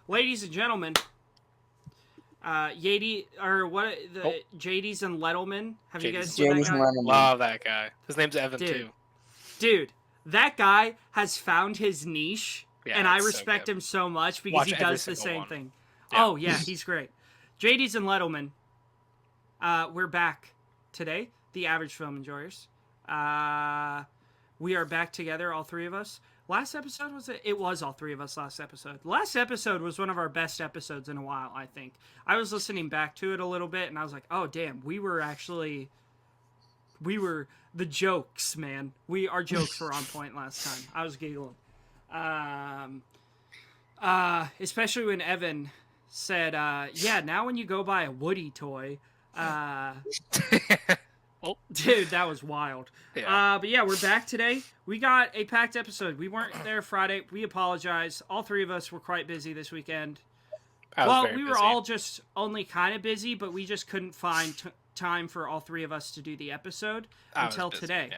Ladies and gentlemen, Yadi or what the JD's and Lettleman. Have you guys seen that JD's and guy? Lettleman. Love that guy. His name's Evan too. Dude, that guy has found his niche, Yeah, and I it's so respect good. him so much because Watch he every does the single same one. thing. Yeah. Oh yeah, he's great. JD's and Lettleman. We're back today. The average film enjoyers. We are back together, all three of us. Last episode was it? It was all three of us last episode. Last episode was one of our best episodes in a while, I think. I was listening back to it a little bit, and I was like, oh, damn, we were the jokes, man. Our jokes were on point last time. I was giggling. Especially when Evan said, yeah, now when you go buy a Woody toy, dude, that was wild. Yeah. But yeah, we're back today. We got a packed episode. We weren't there Friday. We apologize. All three of us were quite busy this weekend. Well, we were all just only kind of busy, but we just couldn't find time for all three of us to do the episode until today.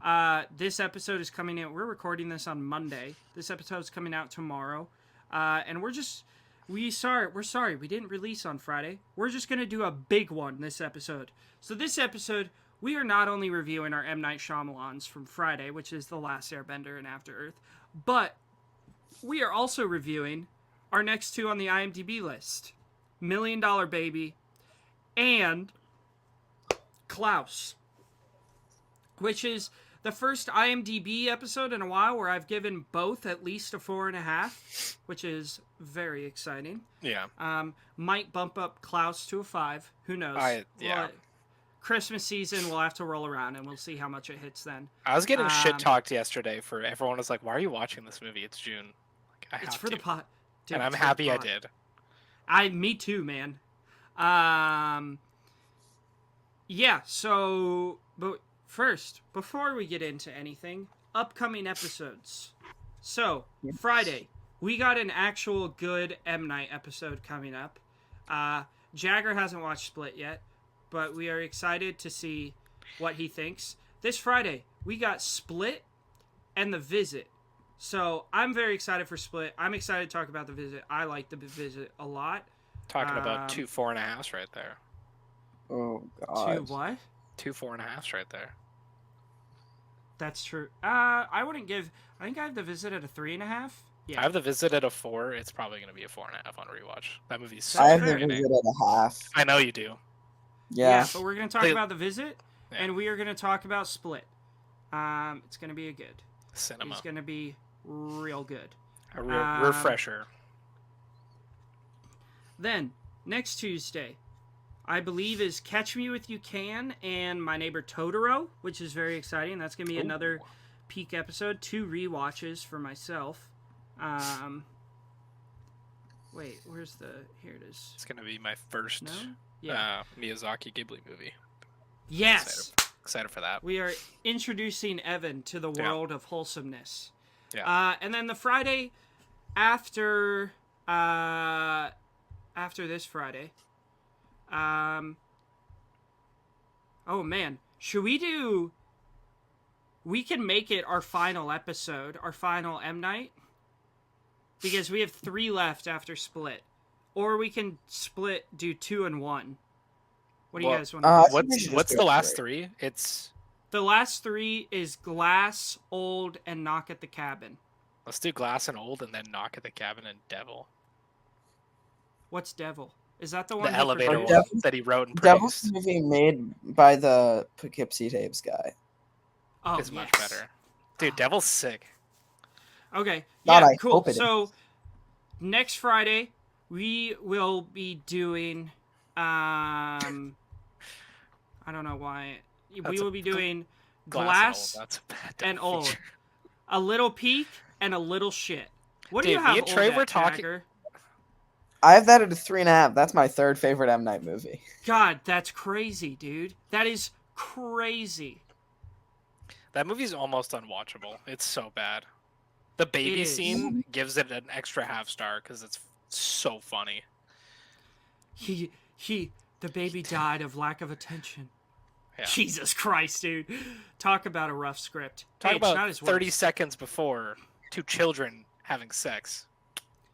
Yeah. This episode is coming out. We're recording this on Monday. This episode is coming out tomorrow. And we're sorry we didn't release on Friday. We're just going to do a big one this episode. So this episode, we are not only reviewing our M. Night Shyamalans from Friday, which is The Last Airbender and After Earth, but we are also reviewing our next two on the IMDb list, $1 Million Baby and Klaus, which is the first IMDb episode in a while where I've given both at least a 4.5, which is very exciting. Yeah. Might bump up Klaus to a 5. Who knows? Yeah. Christmas season, we'll have to roll around and we'll see how much it hits then. I was getting shit talked yesterday for everyone was like, "Why are you watching this movie? It's June." Like, it's for the pot. Dude, and I'm happy I did. Me too, man. Yeah. So, but first, before we get into anything, upcoming episodes. So Friday, we got an actual good M. Night episode coming up. Jagger hasn't watched Split yet, but we are excited to see what he thinks. This Friday, we got Split and The Visit. So I'm very excited for Split. I'm excited to talk about The Visit. I like The Visit a lot. Talking about 2 4.5s right there. Oh god. 2 what? 2 4.5s right there. That's true. I think I have The Visit at a 3.5. Yeah. I have The Visit at a 4. It's probably going to be a 4.5 on rewatch. That movie's so I have The entertaining. Visit at a half. I know you do. Yeah. But we're going to talk about The Visit, and we are going to talk about Split. It's going to be a good. Cinema. It's going to be real good. A real refresher. Then, next Tuesday, I believe is Catch Me If You Can and My Neighbor Totoro, which is very exciting. That's going to be another peak episode. 2 rewatches for myself. Wait, where's the... Here it is. It's going to be my first Miyazaki Ghibli movie. Yes! Excited for that. We are introducing Evan to the world of wholesomeness. Yeah. And then the Friday after this Friday, oh man, should we do? We can make it our final episode, our final M Night, because we have 3 left after Split, or we can do 2 and 1. What do you guys want to do? What's the last 3? It's the last 3 is Glass, Old, and Knock at the Cabin. Let's do Glass and Old, and then Knock at the Cabin and Devil. What's Devil? Is that the one? The elevator one that he wrote and Devil's produced. movie made by the Poughkeepsie Tapes guy. Oh, is much better. Dude, Devil's sick. Okay. God, Yeah, I cool. hope it So next Friday we will be doing I don't know why. We will be doing Glass That's a bad and Old. feature. A little peak and a little shit. What do Dude, you have me and Trey Old were at, talking- Jagger? I have that at a 3.5. That's my 3rd favorite M. Night movie. God, that's crazy, dude. That is crazy. That movie's almost unwatchable. It's so bad. The baby scene gives it an extra half star because it's so funny. The baby died of lack of attention. Yeah. Jesus Christ, dude. Talk about a rough script. Talk Hey, it's not about his 30 worst. seconds before two children having sex.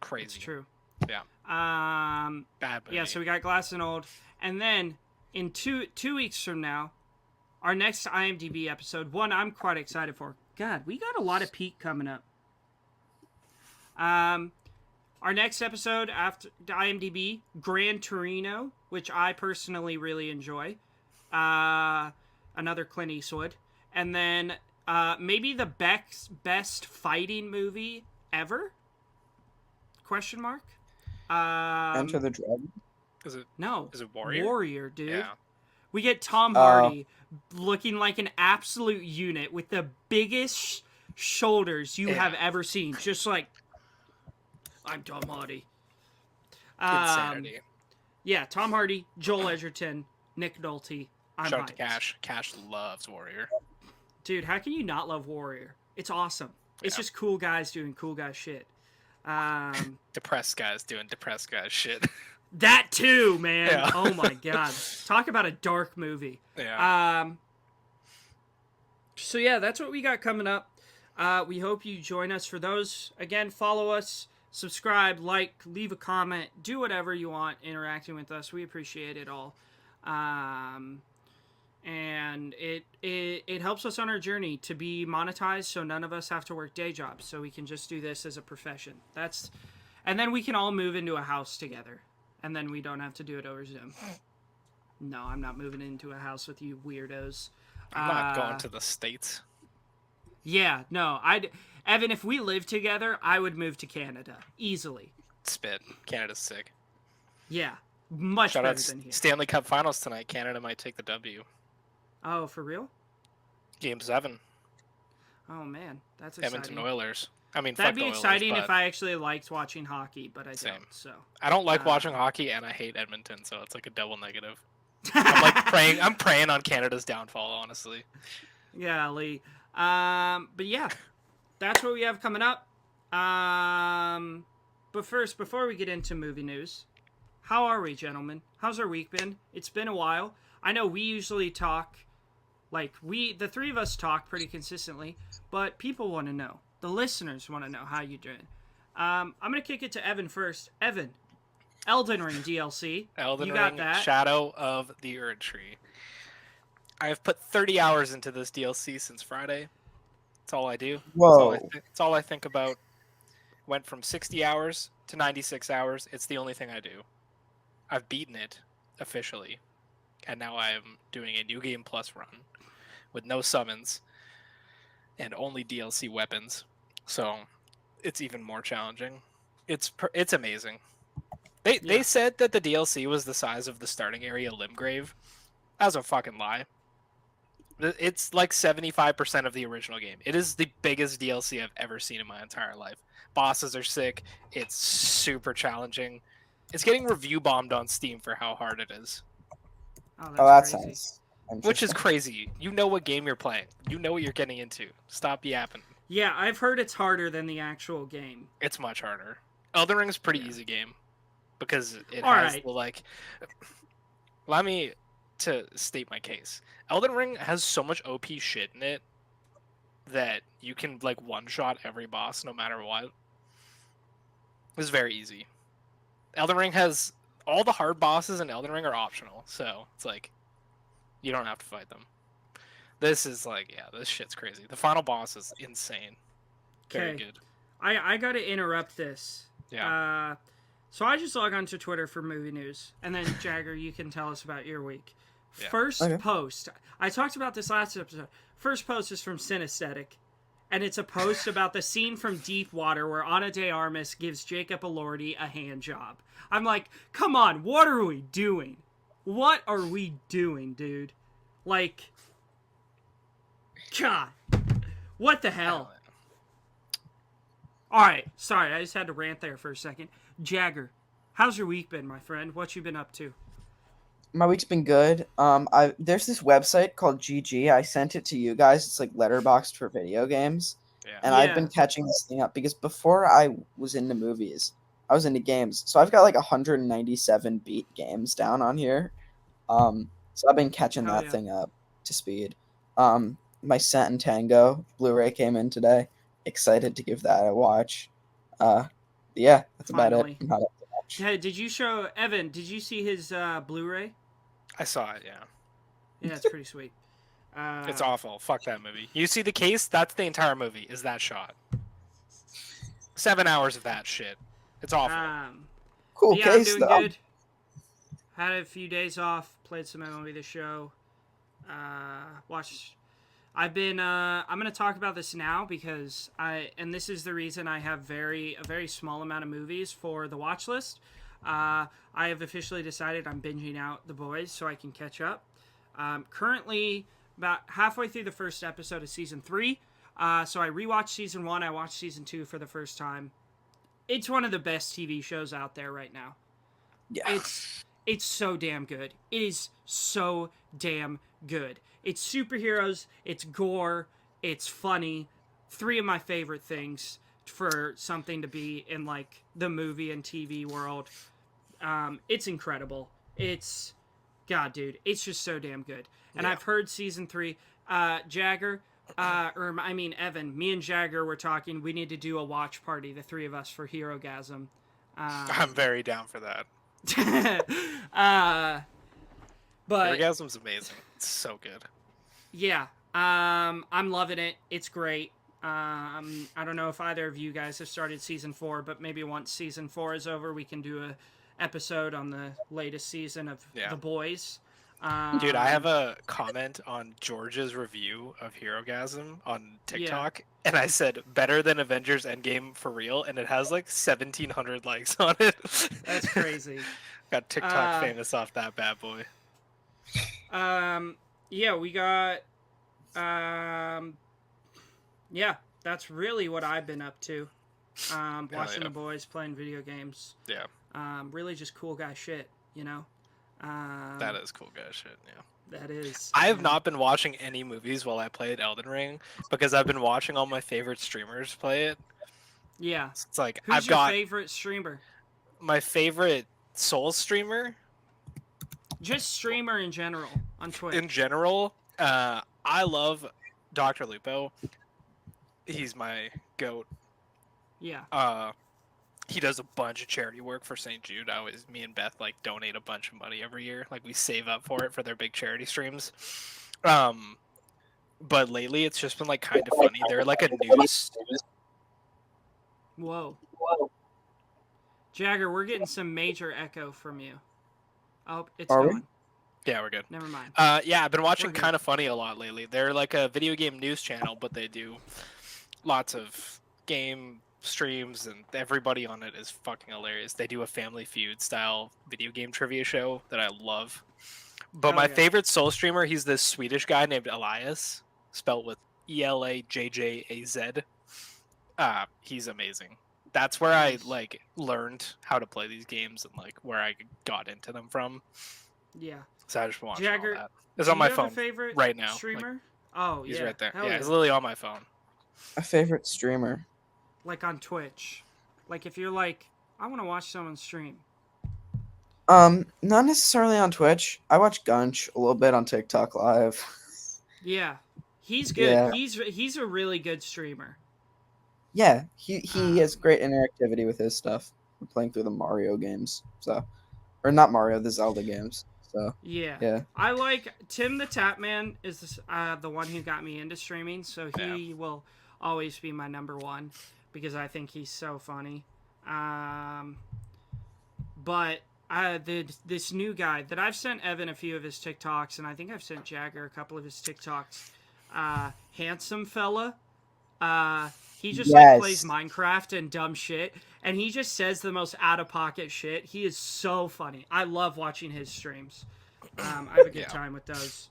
Crazy. It's true. Yeah. Bad movie. Yeah, so we got Glass and Old. And then in two weeks from now, our next IMDb episode, one I'm quite excited for. God, we got a lot of peak coming up. Our next episode after IMDb, Gran Torino, which I personally really enjoy. Another Clint Eastwood. And then maybe the best fighting movie ever? Question mark? Enter the Dragon. Is it? No. Is it Warrior? Warrior, dude. Yeah. We get Tom Hardy looking like an absolute unit with the biggest shoulders you have ever seen. Just like, I'm Tom Hardy. Insanity. Yeah, Tom Hardy, Joel Edgerton, Nick Nolte. I'm Shout out to hyped. Cash. Cash loves Warrior. Dude, how can you not love Warrior? It's awesome. It's just cool guys doing cool guy shit. Depressed guys doing depressed guys shit. That too, man. Yeah. Oh my god. Talk about a dark movie. Yeah. So yeah, that's what we got coming up. We hope you join us for those. Again, follow us, subscribe, like, leave a comment, do whatever you want interacting with us. We appreciate it all. And it helps us on our journey to be monetized, so none of us have to work day jobs, so we can just do this as a profession. And then we can all move into a house together, and then we don't have to do it over Zoom. No, I'm not moving into a house with you weirdos. I'm not going to the States. Yeah, no, Evan, if we lived together, I would move to Canada easily. Spit. Canada's sick. Yeah, much Shout better out than here. Stanley Cup Finals tonight. Canada might take the W. Oh, for real? Game 7. Oh man, that's exciting. Edmonton Oilers. I mean, That'd fuck be the Oilers, exciting but if I actually liked watching hockey, but I Same. don't. So I don't like watching hockey, and I hate Edmonton, so it's like a double negative. I'm like praying. I'm praying on Canada's downfall, honestly. Yeah, Lee. But yeah, that's what we have coming up. But first, before we get into movie news, how are we, gentlemen? How's our week been? It's been a while. I know we usually talk, the three of us talk pretty consistently, but people want to know. The listeners want to know how you're doing. I'm gonna kick it to Evan first. Evan, Elden Ring DLC. Elden you Ring, got that? Shadow of the Erd Tree. I have put 30 hours into this DLC since Friday. That's all I do. Whoa. That's all I think about. Went from 60 hours to 96 hours. It's the only thing I do. I've beaten it officially. And now I am doing a New Game Plus run with no summons and only DLC weapons. So it's even more challenging. It's amazing. They said that the DLC was the size of the starting area Limgrave. That's a fucking lie. It's like 75% of the original game. It is the biggest DLC I've ever seen in my entire life. Bosses are sick. It's super challenging. It's getting review bombed on Steam for how hard it is. Oh, that crazy. sounds Which is interesting. crazy. You know what game you're playing. You know what you're getting into. Stop yapping. Yeah, I've heard it's harder than the actual game. It's much harder. Elden Ring is a pretty easy game because it All has right. the like. Allow me to state my case. Elden Ring has so much OP shit in it that you can like one shot every boss no matter what. It's very easy. Elden Ring has all the hard bosses in Elden Ring are optional, so it's like you don't have to fight them. This is like, yeah, this shit's crazy. The final boss is insane. Very Okay. good. I gotta interrupt this. Yeah. So I just log on to Twitter for movie news, and then Jagger, you can tell us about your week. Yeah. First Okay. post. I talked about this last episode. First post is from Synesthetic, and it's a post about the scene from Deep Water where Ana de Armas gives Jacob Elordi a hand job. I'm like, come on, what are we doing? What are we doing, dude? Like, God, what the hell? All right, sorry, I just had to rant there for a second. Jagger, how's your week been, my friend? What you been up to? My week's been good. There's this website called GG. I sent it to you guys. It's like Letterboxd for video games. Yeah. And I've been Yeah. catching this thing up because before I was into movies, I was into games. So I've got like 197 beat games down on here. So I've been catching Hell that yeah. thing up. to speed. My Scent and Tango Blu-ray came in today. Excited to give that a watch. Yeah, that's about it. Finally. I'm not up to much. Hey, did you show Evan? Did you see his Blu-ray? I saw it. Yeah, Yeah, it's pretty sweet. it's awful. Fuck that movie. You see the case? That's the entire movie. Is that shot? 7 hours of that shit. It's awful. Cool Yeah, I'm case doing though. good. Had a few days off. Played some MLB The Show. Watched. I'm gonna talk about this now because and this is the reason I have a very small amount of movies for the watch list. I have officially decided I'm binging out The Boys so I can catch up. Currently about halfway through the first episode of season 3. So I rewatched season 1. I watched season 2 for the first time. It's one of the best TV shows out there right now. Yeah. It's so damn good. It is so damn good. It's superheroes, it's gore, it's funny. 3 of my favorite things for something to be in like the movie and TV world. It's incredible. It's God, dude, it's just so damn good. And I've heard season 3. Jagger, Evan, me and Jagger were talking. We need to do a watch party, the 3 of us, for Herogasm. I'm very down for that. But Orgasm's amazing. It's so good. yeah, I'm loving it. It's great. I don't know if either of you guys have started season 4, but maybe once season 4 is over, we can do a episode on the latest season of The Boys. Dude, I have a comment on George's review of Herogasm on TikTok, and I said, better than Avengers Endgame for real, and it has like 1,700 likes on it. That's crazy. Got TikTok famous off that bad boy. Yeah, we got, yeah, that's really what I've been up to. Watching The Boys, playing video games. Yeah. Really just cool guy shit, you know? That is cool guy shit, yeah. That is. I have not been watching any movies while I played Elden Ring because I've been watching all my favorite streamers play it. Yeah. It's like Who's your favorite streamer? My favorite Souls streamer. Just streamer in general on Twitch. In general, I love Dr. Lupo. He's my goat. Yeah. He does a bunch of charity work for St. Jude. Me and Beth like donate a bunch of money every year. Like we save up for it for their big charity streams. But lately it's just been like kind of funny. They're like a news. Whoa. Jagger, we're getting some major echo from you. Oh, it's gone. Yeah, we're good. Never mind. Yeah, I've been watching Kind of Funny a lot lately. They're like a video game news channel, but they do lots of game streams, and everybody on it is fucking hilarious. They do a Family Feud style video game trivia show that I love. But my favorite Soul streamer, he's this Swedish guy named Elias, spelled with Elajjaz. He's amazing. That's where I like learned how to play these games and like where I got into them from. Yeah. So I just watched Jagger, all that. It's on my phone favorite right now. Streamer? Like, he's right there. Hell Yeah, he's literally on my phone. A favorite streamer. Like on Twitch. Like if you're like, I want to watch someone stream. Not necessarily on Twitch. I watch Gunch a little bit on TikTok Live. Yeah. He's good. Yeah. He's a really good streamer. Yeah, he has great interactivity with his stuff. We're playing through the Mario games, or not Mario, the Zelda games. So yeah. I like Tim the Tapman is the one who got me into streaming, so he will always be my number one because I think he's so funny. But this new guy that I've sent Evan a few of his TikToks, and I think I've sent Jagger a couple of his TikToks. Handsome fella. He just like plays Minecraft and dumb shit, and he just says the most out of pocket shit. He is so funny. I love watching his streams. I have a good time with those.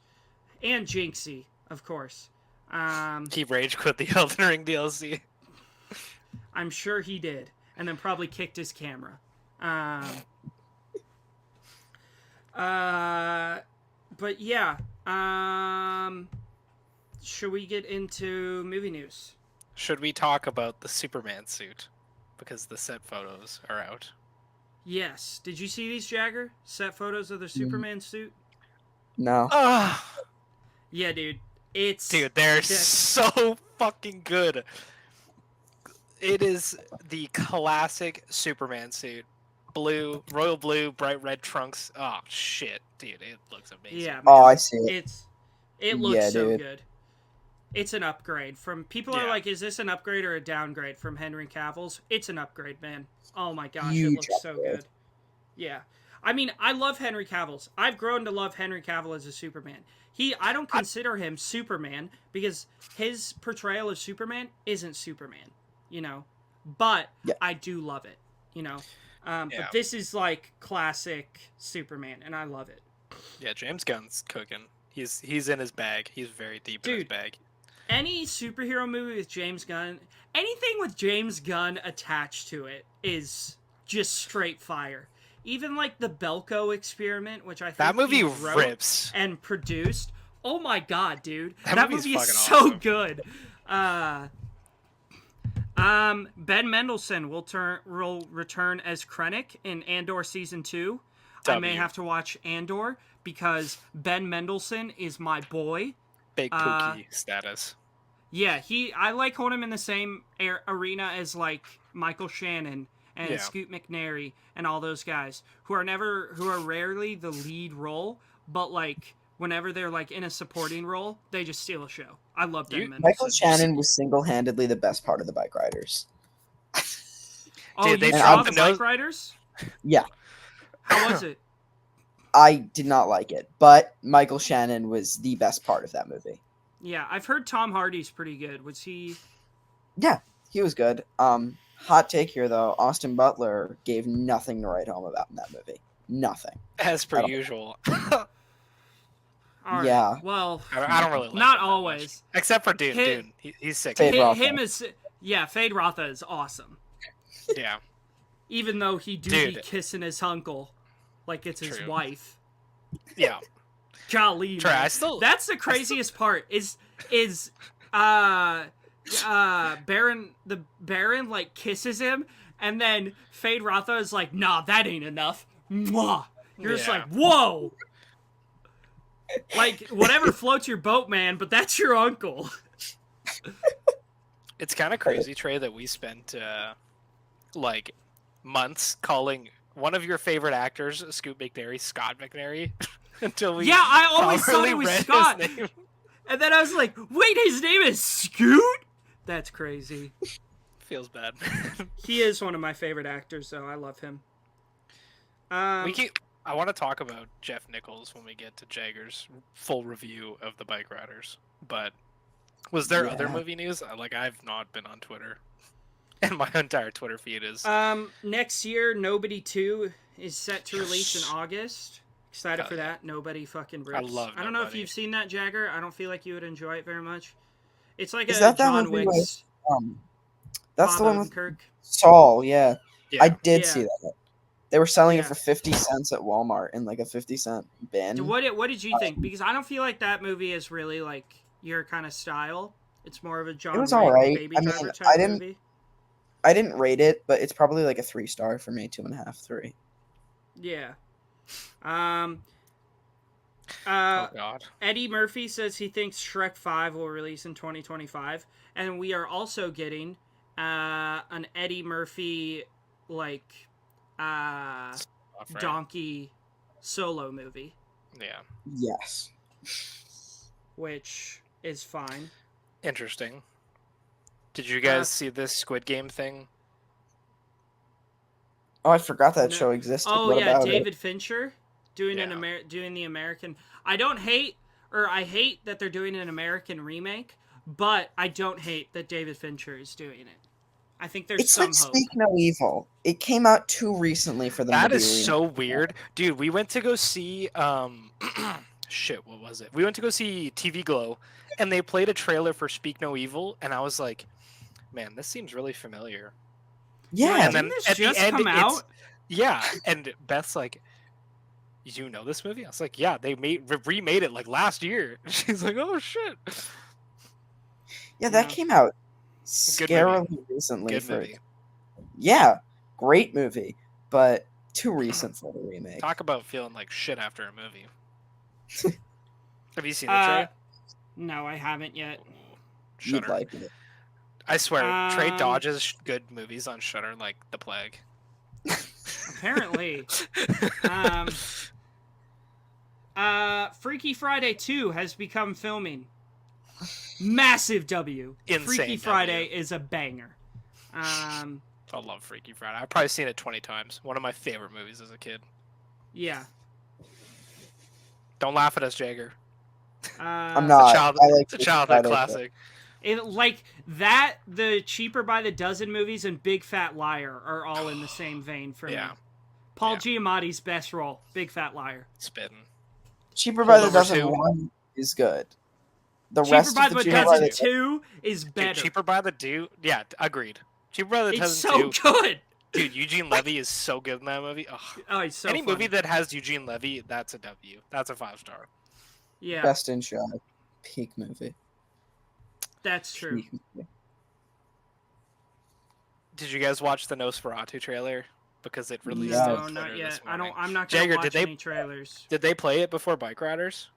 And Jinxie, of course. He rage quit the Elden Ring DLC. I'm sure he did, and then probably kicked his camera. But yeah. Should we get into movie news? Should we talk about the Superman suit? Because the set photos are out. Yes. Did you see these, Jagger? Set photos of the Superman suit? No. Yeah, dude. It's Dude, they're that- so fucking good. It is the classic Superman suit. Blue, royal blue, bright red trunks. Oh shit, dude, it looks amazing. yeah, man. Oh, I see it. It looks Yeah, so dude. good. It's an upgrade from people are Yeah. like, is this an upgrade or a downgrade from Henry Cavill's? It's an upgrade, man. Oh my gosh, Huge it looks so upgrade. good. Yeah. I mean, I love Henry Cavill's. I've grown to love Henry Cavill as a Superman. I don't consider him Superman because his portrayal of Superman isn't Superman, you know. But Yeah. I do love it, you know. Yeah. But this is like classic Superman, and I love it. Yeah, James Gunn's cooking. He's in his bag. He's very deep in his Dude. bag. Any superhero movie with James Gunn, anything with James Gunn attached to it is just straight fire. Even like the Belko experiment, which I think That movie he wrote rips. and produced. Oh my god, dude, That that movie's movie is fucking so awesome. good. Ben Mendelsohn will return as Krennic in Andor season 2. I may W. have to watch Andor because Ben Mendelsohn is my boy. Big Pookie status. Yeah, I like holding him in the same arena as like Michael Shannon and Yeah. Scoot McNairy and all those guys who are rarely the lead role, but like whenever they're like in a supporting role, they just steal a show. I love Ben Mendelsohn. Michael Shannon was single-handedly the best part of the Bike Riders. Oh, Dude, you they saw dropped the the Bike nose- Riders? Yeah, How was it? I did not like it, but Michael Shannon was the best part of that movie. Yeah, I've heard Tom Hardy's pretty good. Was he? Yeah, he was good. Hot take here though, Austin Butler gave nothing to write home about in that movie. Nothing. As per I don't- usual. All right. Yeah. Well, I don't really like not him that always. much. Except for Dune. Hit- Dune. He's sick. Fade Rotha. Him is Fade Rotha is awesome. Yeah. Even though he be Dude. kissing his uncle like it's his True. wife. Yeah. Golly, Trey, man. I still- That's the craziest part. Is Baron like kisses him and then Fade Rotha is like, nah, that ain't enough. Mwah. You're just Yeah. like, whoa. Like whatever floats your boat, man, but that's your uncle. It's kind of crazy, Trey, that we spent like months calling one of your favorite actors, Scoot McNairy, Scott McNairy, until we Yeah, I always thought properly it was read his Scott. name. And then I was like, wait, his name is Scoot? That's crazy. Feels bad. He is one of my favorite actors, though. I love him. I want to talk about Jeff Nichols when we get to Jagger's full review of the Bike Riders. But was there other Yeah. movie news? I've not been on Twitter, and my entire Twitter feed is. Next year, Nobody 2 is set to release in Yes. August. Excited Hell for yeah. that. Nobody fucking rips. love I don't know if Nobody. you've seen that, Jagger. I don't feel like you would enjoy it very much. It's like Is a that that John movie Wick's That's Bob the one with Odenkirk. Saul. Yeah, yeah. I did Yeah. see that. They were selling Yeah. it for 50 cents at Walmart in like a 50-cent bin. What did you think? Because I don't feel like that movie is really like your kind of style. It's more of a John was Wick, alright. Baby I mean, Driver type I didn't- movie. I didn't rate it, but it's probably like a 3-star for me, 2.5, 3. Yeah. Oh God. Eddie Murphy says he thinks Shrek 5 will release in 2025, and we are also getting an Eddie Murphy like Off, right? donkey solo movie, Yeah. Yes. which is fine. Interesting. Did you guys see this Squid Game thing? Oh, I forgot that No. show existed. Oh What yeah, about David Fincher doing Yeah. doing the American. I hate that they're doing an American remake, but I don't hate that David Fincher is doing it. I think there's It's some like hope. Speak No Evil. It came out too recently for them That to be is remade. so weird, dude. We went to go see shit. What was it? We went to go see TV Glow, and they played a trailer for Speak No Evil, and I was like, man, this seems really familiar. Yeah, Wait, and didn't then this at the just end, come it's- out? Yeah, and Beth's like, "You know this movie?" I was like, "Yeah, they remade it like last year." She's like, "Oh shit." yeah, that Yeah. came out Good scarily recently. Good for movie. Yeah, great movie, but too recent for the remake. Talk about feeling like shit after a movie. Have you seen it, Uh, Trey? No, I haven't yet. You'd Shudder. like it. I swear, Trey Um, dodges good movies on Shudder like the plague. Apparently. Freaky Friday 2 has become filming. Massive W. Insane Freaky W. Friday is a banger. I love Freaky Friday. I've probably seen it 20 times. One of my favorite movies as a kid. Yeah. Don't laugh at us, Jagger. I'm It's not. a, child, I like it's a Freaky childhood Friday, but- classic. It, like that, the Cheaper by the Dozen movies and Big Fat Liar are all in the same vein for me. Yeah. Paul Yeah. Giamatti's best role, Big Fat Liar. Spitting. Cheaper by the Holdover Dozen 2. 1 is good. The Cheaper rest by of the the Cheaper by Dozen the 2 is Dude, better. Cheaper by the Do. Yeah, agreed. Cheaper by the It's Dozen so 2. good. Dude, Eugene Levy is so good in that movie. Ugh. Oh, he's so Any funny. movie that has Eugene Levy, that's a W. That's a 5-star. Yeah, Best in Show. Peak movie. that's true. Peak movie. Did you guys watch the Nosferatu trailer? Because it released Yeah. No, on Twitter not yet. this morning. I'm not gonna Jagger, watch did they- any trailers. Did they play it before Bike Riders?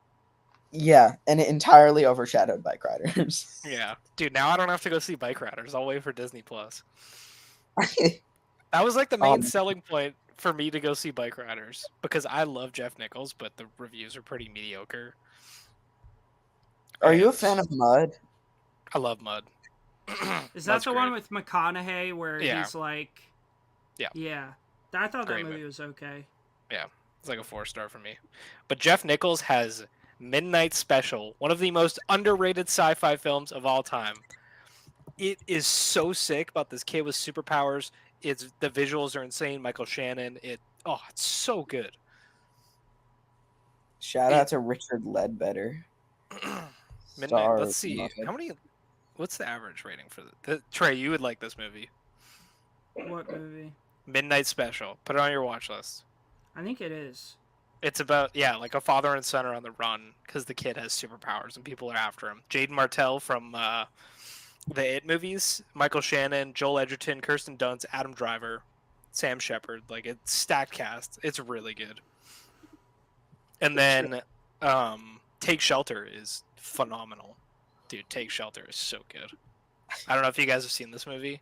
Yeah, and entirely overshadowed by Riders. Yeah. Dude, now I don't have to go see Bike Riders. I'll wait for Disney Plus. That was like the main selling point for me to go see Bike Riders. Because I love Jeff Nichols, but the reviews are pretty mediocre. Are you a And fan of Mud? I love Mud. Is that Mud's the one great. with McConaughey where Yeah. he's like, Yeah. yeah? I thought Great that movie movie. was okay. It's like a 4-star for me. But Jeff Nichols has Midnight Special, one of the most underrated sci-fi films of all time. It is so sick about this kid with superpowers. The visuals are insane. Michael Shannon. It's so good. Shout out to Richard Ledbetter. Midnight. Star Let's see. Mud. How many? What's the average rating for Trey? You would like this movie. What movie? Midnight Special. Put it on your watch list. I think it is. It's about like a father and son are on the run because the kid has superpowers and people are after him. Jaden Martell from the It movies, Michael Shannon, Joel Edgerton, Kirsten Dunst, Adam Driver, Sam Shepard. Like, it's stacked cast. It's really good. And then Take Shelter is phenomenal. Dude, Take Shelter is so good. I don't know if you guys have seen this movie.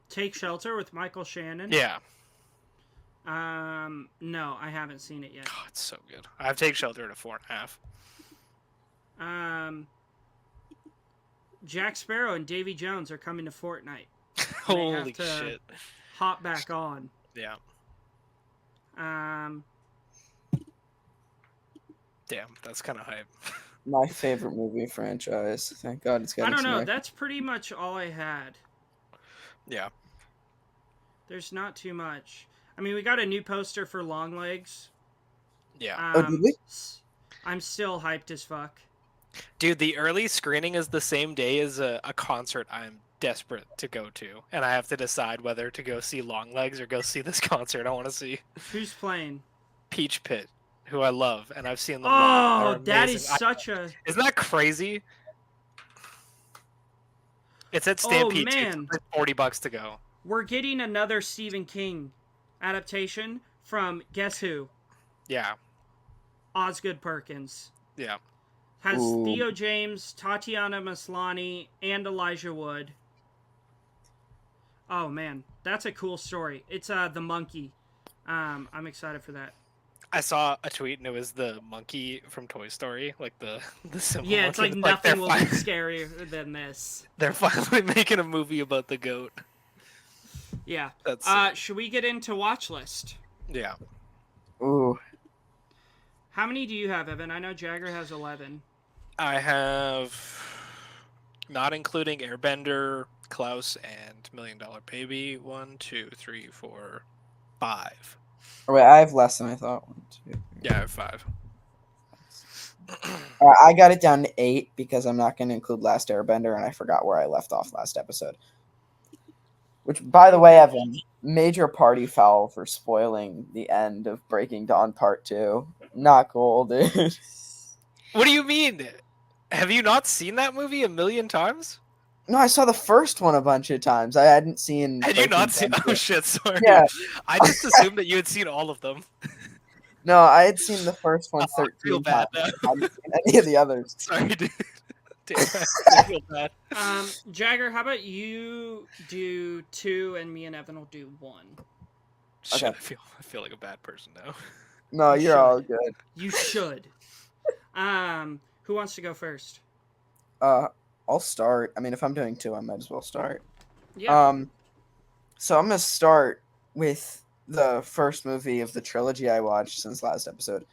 Take Shelter with Michael Shannon. Yeah. No, I haven't seen it yet. God, it's so good. I have Take Shelter at a 4.5. Jack Sparrow and Davy Jones are coming to Fortnite. Holy to- shit. Hop back on. Yeah. Damn, that's kind of hype. My favorite movie franchise. Thank God it's getting I don't some know. rec- That's pretty much all I had. Yeah. There's not too much. I mean, we got a new poster for Longlegs. Yeah. Oh, did we? I'm still hyped as fuck. Dude, the early screening is the same day as a concert I'm desperate to go to. And I have to decide whether to go see Longlegs or go see this concert I want to see. Who's playing? Peach Pit, who I love, and I've seen them. Oh, They're that amazing. is such a... Isn't that crazy? It's at Stampede. Too. man. It's like $40 to go. We're getting another Stephen King adaptation from, guess who? Yeah. Osgood Perkins. Yeah. Has Ooh. Theo James, Tatiana Maslany, and Elijah Wood. Oh man, that's a cool story. It's The Monkey. I'm excited for that. I saw a tweet and it was the monkey from Toy Story, like the simple Yeah, it's like monkey. nothing will be they're, scarier than this. they're finally making a movie about the goat. Yeah. That's Should we get into watch list? yeah. Ooh. How many do you have, Evan? I know Jagger has 11. I have, not including Airbender, Klaus, and $1 Million Baby. 1, 2, 3, 4, 5. Oh, wait, I have less than I thought. 1, 2, 3. Yeah, I have 5. I got it down to 8 because I'm not going to include Last Airbender, and I forgot where I left off last episode. Which, by the way, Evan, major party foul for spoiling the end of Breaking Dawn Part 2. Not cool, dude. What do you mean? Have you not seen that movie a million times? No, I saw the first one a bunch of times. I hadn't seen. Had you Breaking not seen? Dawn Oh yet. shit! Sorry. Yeah. I just assumed that you had seen all of them. No, I had seen the first one Oh, I feel 13 bad times. now. I hadn't seen any of the others. Sorry, dude. Damn, I feel bad. Jagger, how about you do 2 and me and Evan will do 1? Shit, Okay. I feel like a bad person now. No, You you're all should. good. You should. Who wants to go first? I'll start. I mean, if I'm doing 2, I might as well start. Yeah. So I'm gonna start with the first movie of the trilogy I watched since last episode.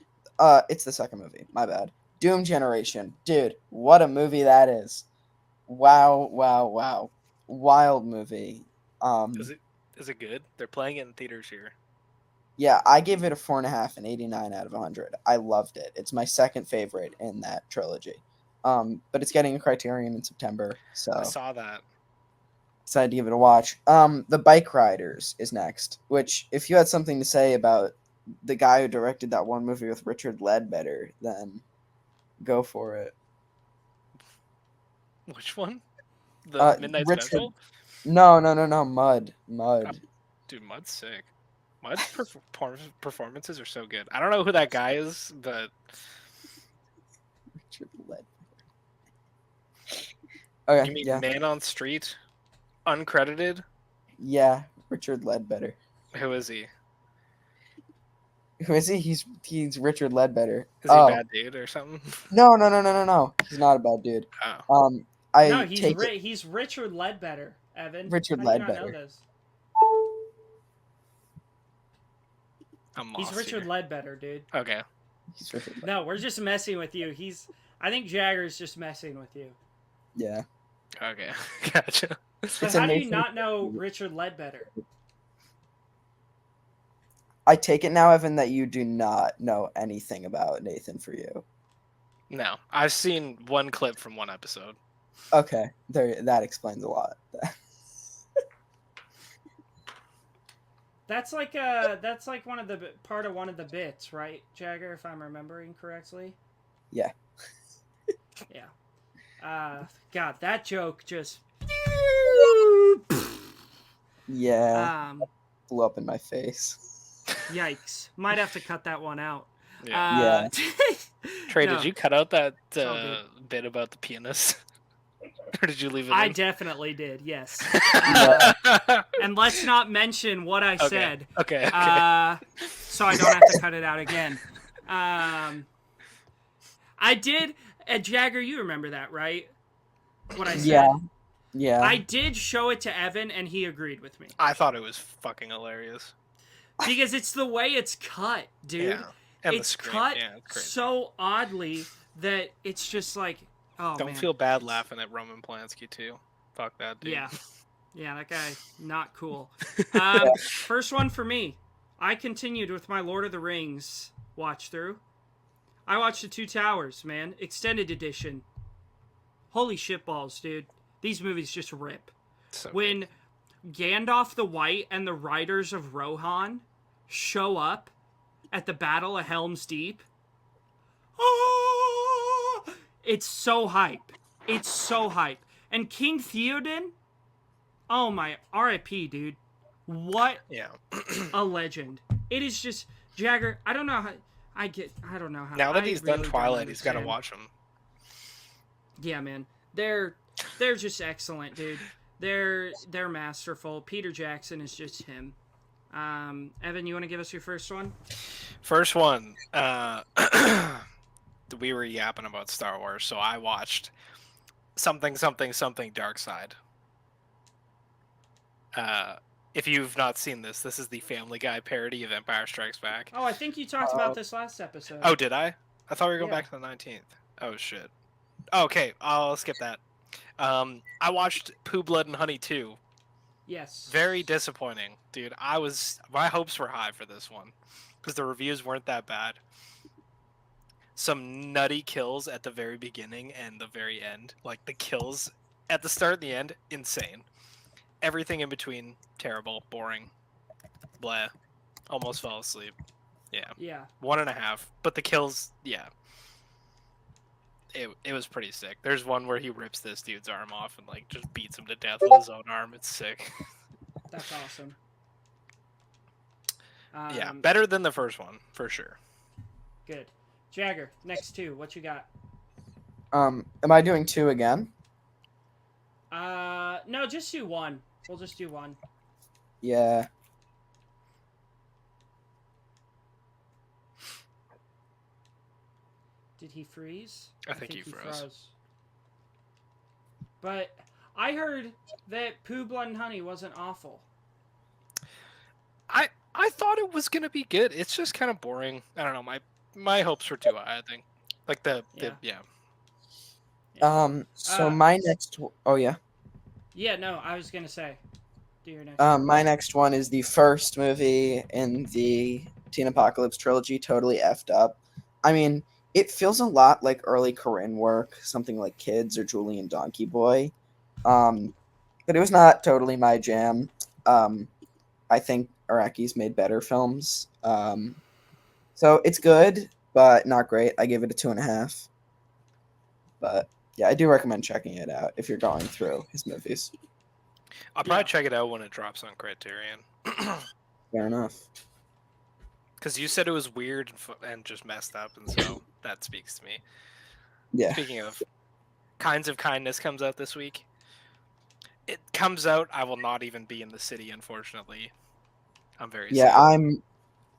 It's the second movie. My bad. Doom Generation, dude. What a movie that is! Wow, wow, wow. Wild movie. Is it good? They're playing it in theaters here. Yeah, I gave it a 4.5 and 89 out of 100. I loved it. It's my second favorite in that trilogy. But it's getting a Criterion in September, so I saw that. decided to give it a watch. The Bike Riders is next, which if you had something to say about the guy who directed that one movie with Richard Ledbetter, then go for it. Which one? The Midnight Richard. Special? No, Mud. Oh, dude, Mud's sick. Mud's performances are so good. I don't know who that guy is, but Richard Ledbetter. Okay, you mean yeah. Man on Street? Uncredited? Yeah, Richard Ledbetter. Who is he? Who is he? He's Richard Ledbetter. Is he a bad dude or something? No. He's not a bad dude. Oh. No, he's Richard Ledbetter, Evan. Richard How do you not Ledbetter. know this? I'm He's lost Richard here. Ledbetter, dude. Okay. He's Richard Ledbetter. No, we're just messing with you. I think Jagger's just messing with you. Yeah. Okay. Gotcha. But how do you not know Richard Ledbetter? I take it now, Evan, that you do not know anything about Nathan For You. No, I've seen one clip from one episode. Okay, that explains a lot. That's like one of the bits, right, Jagger? If I'm remembering correctly. Yeah. Yeah. God, that joke just. Yeah. Blew up in my face. Yikes! Might have to cut that one out. Yeah. Trey, no. Did you cut out that all bit about the pianist? Or did you leave it I in? definitely did, yes. And let's not mention what I said. Okay. So I don't have to cut it out again. I did. Jagger, you remember that, right? What I said? Yeah. I did show it to Evan, and he agreed with me. I thought it was fucking hilarious. Because it's the way it's cut, dude. Yeah. And it's cut so oddly that it's just like, oh, Don't feel bad laughing at Roman Polanski, too. Fuck that dude. Yeah, that guy, not cool. First one for me. I continued with my Lord of the Rings watch through. I watched The Two Towers, man. Extended edition. Holy shitballs, dude. These movies just rip. So when Gandalf the White and the Riders of Rohan show up at the Battle of Helm's Deep, it's so hype. It's so hype. And King Theoden, oh my, R.I.P., dude. What a legend. It is just, Jagger, I don't know how, I don't know how. Now that he's done Twilight, he's got to watch them. Yeah, man. They're just excellent, dude. They're masterful. Peter Jackson is just him. Evan, you want to give us your first one? First one. We were yapping about Star Wars, so I watched something Dark Side. If you've not seen this is the Family Guy parody of Empire Strikes Back. Oh, I think you talked about this last episode. Oh, did I? I thought we were going back to the 19th. Oh, shit. Okay, I'll skip that. I watched Pooh, Blood, and Honey 2. Yes. Very disappointing, dude. My hopes were high for this one because the reviews weren't that bad. Some nutty kills at the very beginning and the very end. Like the kills at the start and the end, insane. Everything in between, terrible, boring, blah. Almost fell asleep. Yeah. 1.5. But the kills, yeah. It was pretty sick. There's one where he rips this dude's arm off and like just beats him to death with his own arm. It's sick. That's awesome. Yeah, better than the first one for sure. Good. Jagger, next two. What you got? Am I doing 2 again? No, just do one. We'll just do one. Yeah. Did he freeze? I think he froze. But I heard that Pooh Blood and Honey wasn't awful. I thought it was gonna be good. It's just kind of boring. I don't know. My hopes were too high. I think. Like yeah. So my next. Oh yeah. Yeah. No, I was gonna say. Do your next. My next one is the first movie in the Teen Apocalypse trilogy. Totally effed up. I mean, it feels a lot like early Corinne work, something like Kids or Julie and Donkey Boy. But it was not totally my jam. I think Araki's made better films. So it's good, but not great. I give it a 2.5. But yeah, I do recommend checking it out if you're going through his movies. I'll probably check it out when it drops on Criterion. Fair enough. Because you said it was weird and just messed up, and so that speaks to me. Yeah. Speaking of, Kinds of Kindness comes out this week. It comes out. I will not even be in the city, unfortunately. I'm very sad.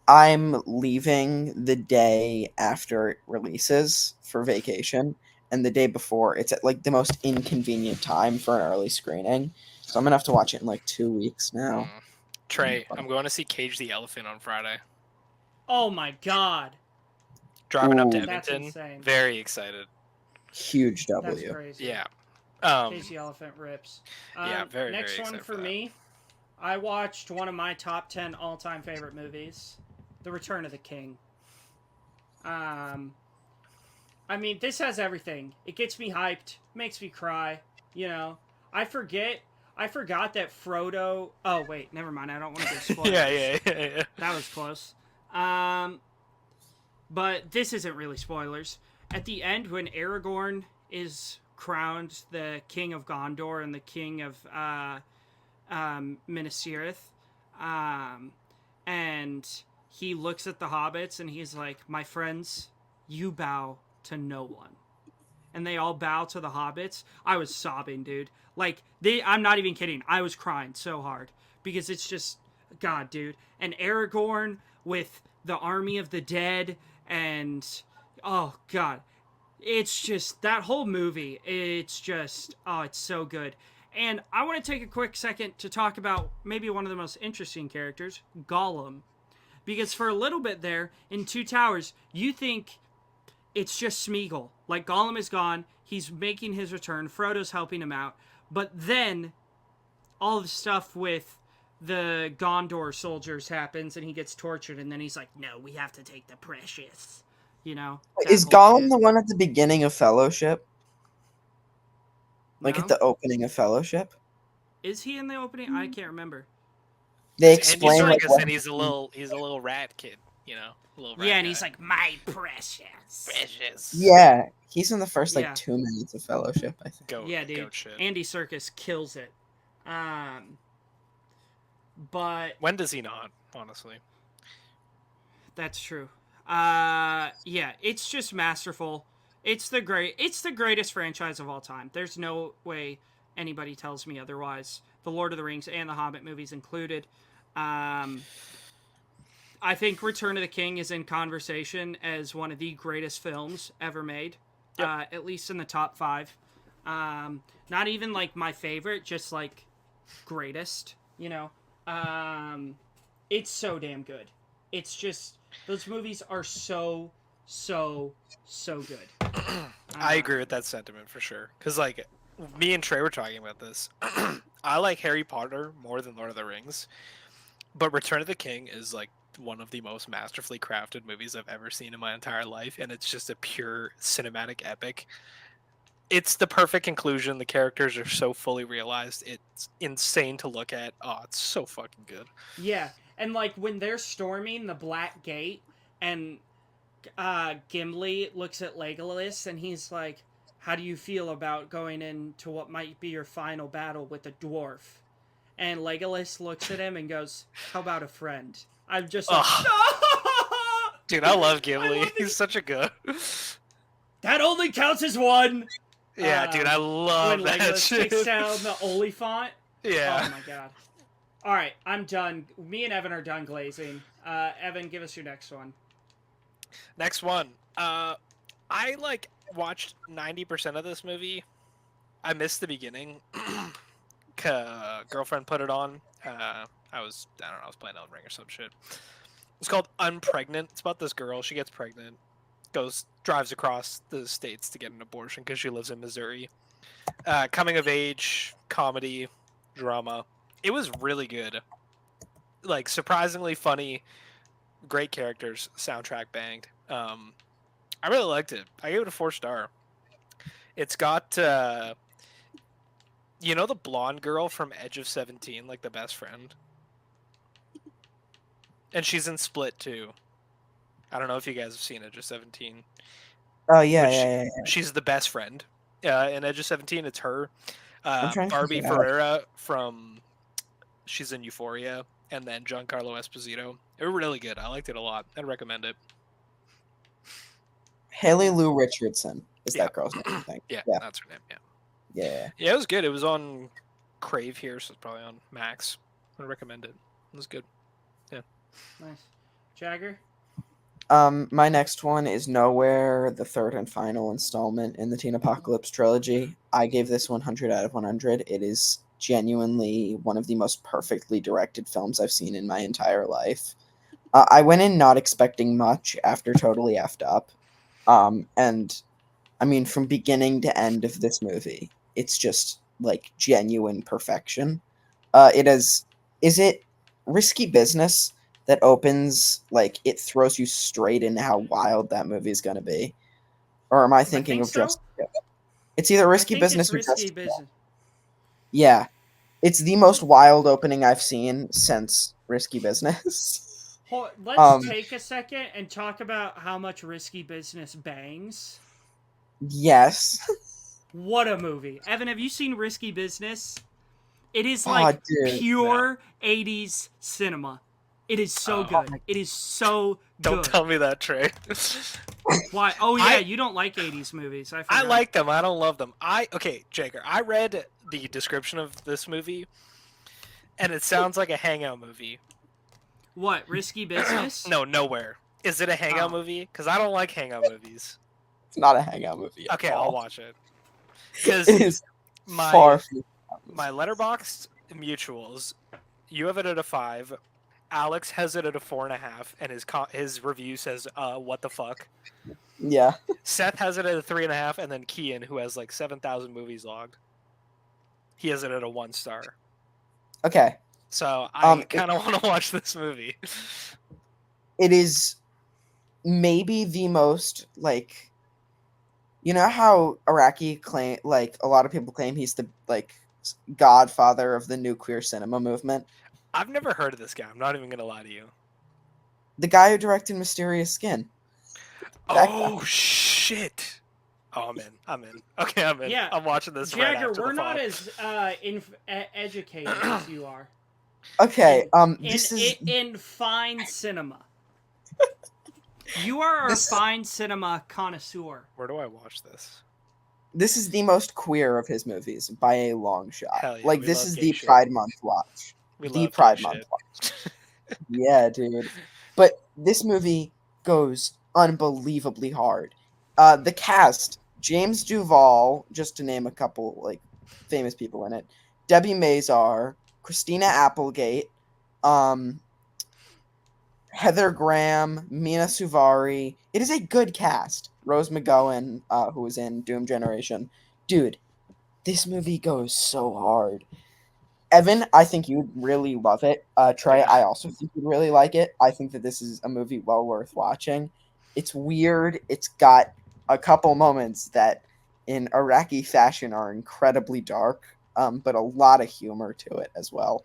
I'm leaving the day after it releases for vacation, and the day before it's at like the most inconvenient time for an early screening. So I'm gonna have to watch it in like 2 weeks now. Trey, I'm going to see Cage the Elephant on Friday. Oh my god. Driving up to Ooh. That's Edmonton. insane. Very excited. Huge That's W. crazy. Yeah. Cage the Elephant rips. Yeah, very, next very one excited for for that. me. I watched one of my top 10 all-time favorite movies, The Return of the King. I mean, this has everything. It gets me hyped, makes me cry, you know. I forgot that Frodo... Oh, wait, never mind. I don't want to give spoilers. yeah. That was close. But this isn't really spoilers. At the end, when Aragorn is crowned the King of Gondor and the King of Minas Tirith, and he looks at the hobbits and he's like, "My friends, you bow to no one." And they all bow to the hobbits. I was sobbing, dude. Like, I'm not even kidding. I was crying so hard. Because it's just, God, dude. And Aragorn with the army of the dead and, oh, God. It's just, that whole movie, it's just, oh, it's so good. And I want to take a quick second to talk about maybe one of the most interesting characters, Gollum. Because for a little bit there, in Two Towers, you think it's just Smeagol. Like, Gollum is gone, he's making his return, Frodo's helping him out. But then, all the stuff with the Gondor soldiers happens, and he gets tortured, and then he's like, "No, we have to take the precious." You know? Is Gollum the one at the beginning of Fellowship? Like No? at the opening of Fellowship? Is he in the opening? I can't remember. They Andy explain like Serkis, and he's a little rat kid, you know, a little rat Yeah, and guy. he's like, "My precious." Precious. Yeah, he's in the first like Yeah. 2 minutes of Fellowship, I think. Yeah, dude. Goat shit. Andy Serkis kills it. But When does he not? Honestly, that's true. Yeah, it's just masterful. It's the greatest franchise of all time. There's no way anybody tells me otherwise. The Lord of the Rings and the Hobbit movies included. I think Return of the King is in conversation as one of the greatest films ever made. Yep. At least in the top 5. Not even like my favorite, just like greatest, you know. It's so damn good. It's just, those movies are so good. I agree with that sentiment for sure. Because like, me and Trey were talking about this. I like Harry Potter more than Lord of the Rings, but Return of the King is like one of the most masterfully crafted movies I've ever seen in my entire life, and it's just a pure cinematic epic. It's the perfect conclusion. The characters are so fully realized. It's insane to look at. Oh, it's so fucking good. Yeah, and like when they're storming the Black Gate, and Gimli looks at Legolas and he's like, "How do you feel about going into what might be your final battle with a dwarf?" And Legolas looks at him and goes, "How about a friend?" I'm just like, Ugh. Dude, I love Ghibli. love He's such a good. That only counts as one. Yeah, dude, I love When that Legolas shit. takes down the Oliphant. Yeah. Oh my god. All right, I'm done. Me and Evan are done glazing. Evan, give us your next one. Next one. I watched 90% of this movie. I missed the beginning. Girlfriend put it on. I was playing Elden Ring or some shit. It's called Unpregnant. It's about this girl. She gets pregnant, drives across the states to get an abortion because she lives in Missouri. Coming of age comedy drama. It was really good. Like surprisingly funny. Great characters. Soundtrack banged. I really liked it. I gave it a 4-star. It's got you know the blonde girl from Edge of 17, like the best friend? And she's in Split too. I don't know if you guys have seen Edge of 17. Oh yeah, But yeah. She's the best friend. In Edge of 17, it's her. I'm trying to Barbie figure it out. Ferreira she's in Euphoria, and then Giancarlo Esposito. They were really good. I liked it a lot. I'd recommend it. Haley Lou Richardson is Yeah. that girl's name, I think. Yeah, Yeah. that's her name. Yeah. Yeah. Yeah, it was good. It was on Crave here, so it's probably on Max. I'd recommend it. It was good. Nice. Jagger? My next one is Nowhere, the third and final installment in the Teen Apocalypse trilogy. I gave this 100 out of 100. It is genuinely one of the most perfectly directed films I've seen in my entire life. I went in not expecting much after totally effed up. And I mean, from beginning to end of this movie, it's just like genuine perfection. Is it Risky Business that opens, like, it throws you straight into how wild that movie is going to be? Or am I thinking think of so. Just? It's either Risky I think Business it's or Risky Just. Business. Yeah, it's the most wild opening I've seen since Risky Business. Let's take a second and talk about how much Risky Business bangs. Yes. What a movie. Evan, have you seen Risky Business? It is Oh, like dude, pure 80s cinema. It is so good. It is so Don't good. tell me that, Trey. Why? Oh yeah, you don't like 80s movies. I forgot. I like them. I don't love them. Okay, Jager. I read the description of this movie, and it sounds like a hangout movie. What? Risky Business? No, Nowhere. Is it a hangout movie? Because I don't like hangout movies. It's not a hangout movie. Okay, all. I'll watch it. Because It is my Letterboxd mutuals, you have it at a 5. Alex has it at a 4.5, and his review says, "What the fuck." Yeah. Seth has it at a 3.5, and then Kian, who has like 7,000 movies logged, he has it at a 1 star. Okay. So I kind of want to watch this movie. It is maybe the most, like, you know how Iraqi claim, like, a lot of people claim he's the, like, godfather of the new queer cinema movement. I've never heard of this guy. I'm not even gonna lie to you. The guy who directed Mysterious Skin. Oh shit! Oh, I'm in. Okay, I'm in. Yeah, I'm watching this. Jagger, right after we're the not pod. as educated as you are. Okay, in fine cinema. You are a fine cinema connoisseur. Where do I watch this? This is the most queer of his movies by a long shot. Hell yeah, like, we this love is gay the shit. Pride Month watch. We The love Pride gay Month shit. watch. Yeah, dude. But this movie goes unbelievably hard. The cast, James Duval, just to name a couple, like, famous people in it, Debbie Mazar, Christina Applegate, Heather Graham, Mina Suvari. It is a good cast. Rose McGowan, who was in Doom Generation. Dude, this movie goes so hard. Evan, I think you'd really love it. Trey, Yeah. I also think you'd really like it. I think that this is a movie well worth watching. It's weird. It's got a couple moments that, in Iraqi fashion, are incredibly dark, but a lot of humor to it as well.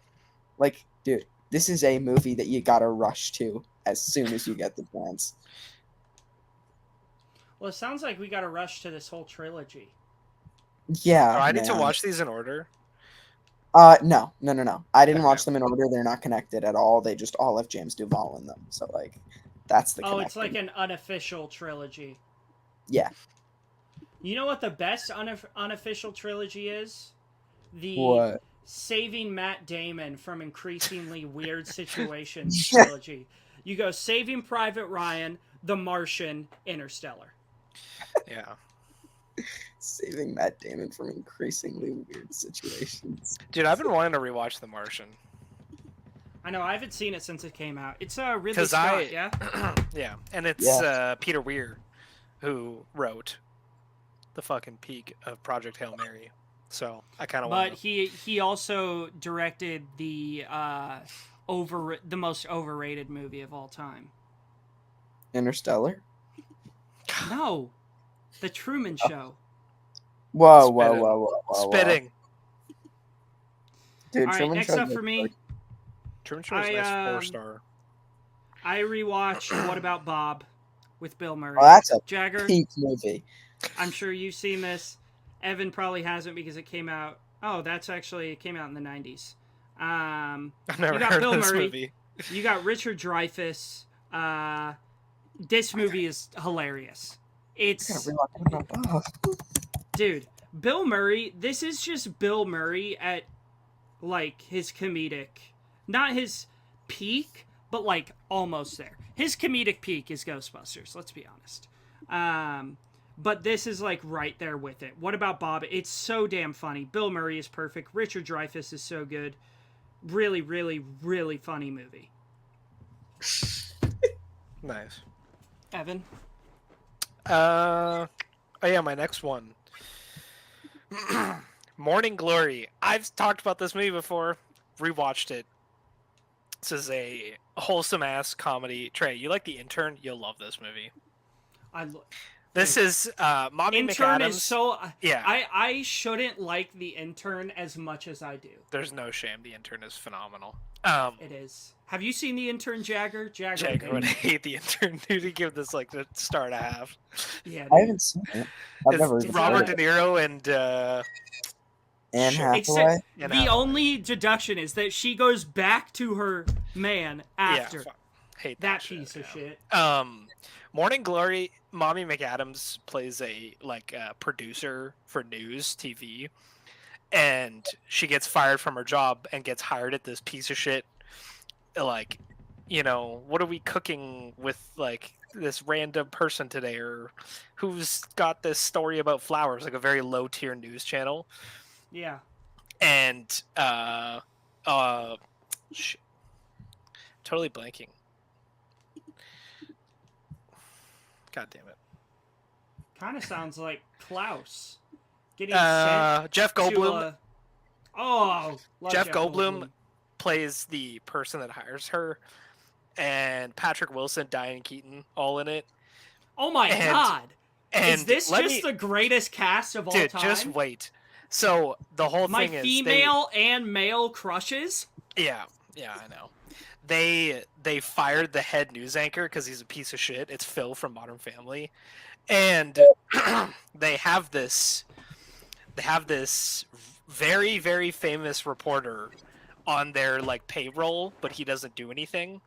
Like, dude, this is a movie that you gotta rush to as soon as you get the chance. Well, it sounds like we got to rush to this whole trilogy. Yeah, Do I need to man. watch these in order? No. I didn't Okay. watch them in order. They're not connected at all. They just all have James Duval in them. So, like, That's the Oh, connection. it's like an unofficial trilogy. Yeah. You know what the best unofficial trilogy is? The What? Saving Matt Damon from Increasingly Weird Situations trilogy. You go Saving Private Ryan, The Martian, Interstellar. Yeah. Saving Matt Damon from increasingly weird situations. Dude, I've been wanting to rewatch The Martian. I know, I haven't seen it since it came out. It's Ridley 'Cause Scott, yeah? Yeah, and it's Yeah. Peter Weir who wrote the fucking peak of Project Hail Mary. So I kind of want But to. he also directed the most overrated movie of all time. Interstellar? No, The Truman Show. Whoa, Spitting. whoa. Spitting. Dude, All right, Truman next Show up for me, Truman Show is a nice 4-star. I rewatched What About Bob with Bill Murray. Oh, that's a Jagger, peak movie. I'm sure you've seen this. Evan probably hasn't because it came out. Oh, it came out in the 90s. I've never you got heard Bill of this Murray. movie. You got Richard Dreyfuss. This movie is hilarious. It's dude, Bill Murray. This is just Bill Murray at like his comedic, not his peak, but like almost there. His comedic peak is Ghostbusters. Let's be honest. But this is like right there with it. What About Bob? It's so damn funny. Bill Murray is perfect. Richard Dreyfuss is so good. Really, really, really funny movie. Nice. Evan? Oh yeah, my next one. Morning Glory. I've talked about this movie before. Rewatched it. This is a wholesome ass comedy. Trey, you like The Intern? You'll love this movie. This is Mommy Intern McAdams. is so yeah. I shouldn't like The Intern as much as I do. There's no shame. The Intern is phenomenal. It is. Have you seen The Intern, Jagger? Jagger would hate The Intern. Dude, to give this like the star and a half. Yeah, I haven't seen it. I've never It's Robert De Niro and Anne Hathaway. Except the only deduction is that she goes back to her man after. Yeah, hate that shit, piece of shit. Morning Glory. Mommy McAdams plays a producer for news TV, and she gets fired from her job and gets hired at this piece of shit. Like, what are we cooking with like this random person today, or who's got this story about flowers, like a very low tier news channel. Yeah. And shit. Totally blanking. God damn it. Kind of sounds like Klaus getting sent Jeff Goldblum. Love Jeff Goldblum plays the person that hires her, and Patrick Wilson, Diane Keaton, all in it. Oh my god! And is this just the greatest cast of all time? Dude, just wait. So the whole thing is my female and male crushes. Yeah, I know. They fired the head news anchor because he's a piece of shit. It's Phil from Modern Family, and they have this very, very famous reporter on their like payroll, but he doesn't do anything,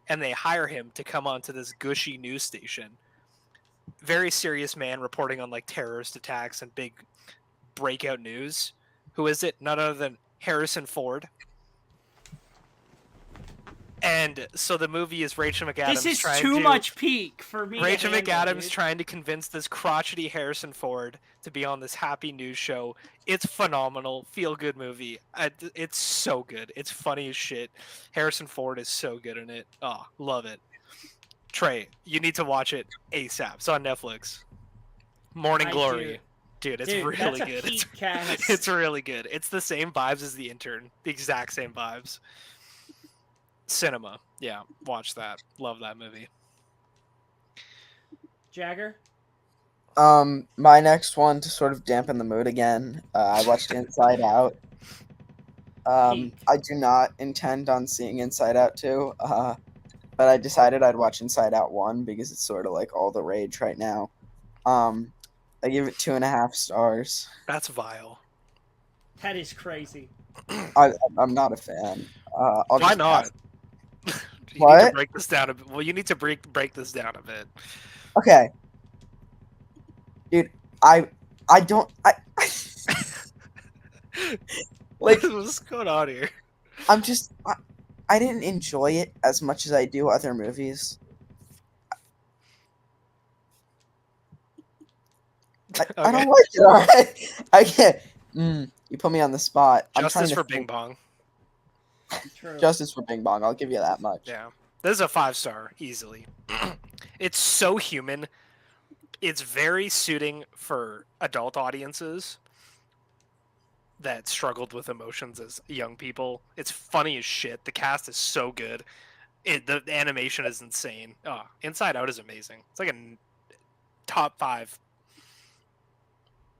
and they hire him to come onto this gushy news station. Very serious man reporting on like terrorist attacks and big breakout news. Who is it? None other than Harrison Ford. And so the movie is Rachel McAdams. This is too much peak for me. Rachel McAdams trying to convince this crotchety Harrison Ford to be on this happy news show. It's phenomenal, feel good movie. It's so good. It's funny as shit. Harrison Ford is so good in it. Oh, love it. Trey, you need to watch it ASAP. It's on Netflix. Morning Glory. Dude, it's really good. It's really good. It's the same vibes as The Intern. The exact same vibes. Cinema. Yeah, watch that. Love that movie. Jagger? My next one, to sort of dampen the mood again, I watched Inside Out. I do not intend on seeing Inside Out 2, but I decided I'd watch Inside Out 1 because it's sort of like all the rage right now. I give it 2.5 stars. That's vile. That is crazy. I'm not a fan. Why not? You need to What? break this down a bit. Well, you need to break this down a bit. Okay. Dude, I don't like What's going on here? I'm just I didn't enjoy it as much as I do other movies. I don't like it. All right, I can't. You put me on the spot. I'm trying Justice to for Bing think. Bong. True. Justice for Bing Bong. I'll give you that much. Yeah, this is a 5-star easily. It's so human. It's very suiting for adult audiences that struggled with emotions as young people. It's funny as shit. The cast is so good. The animation is insane. Oh, Inside Out is amazing. It's like a top 5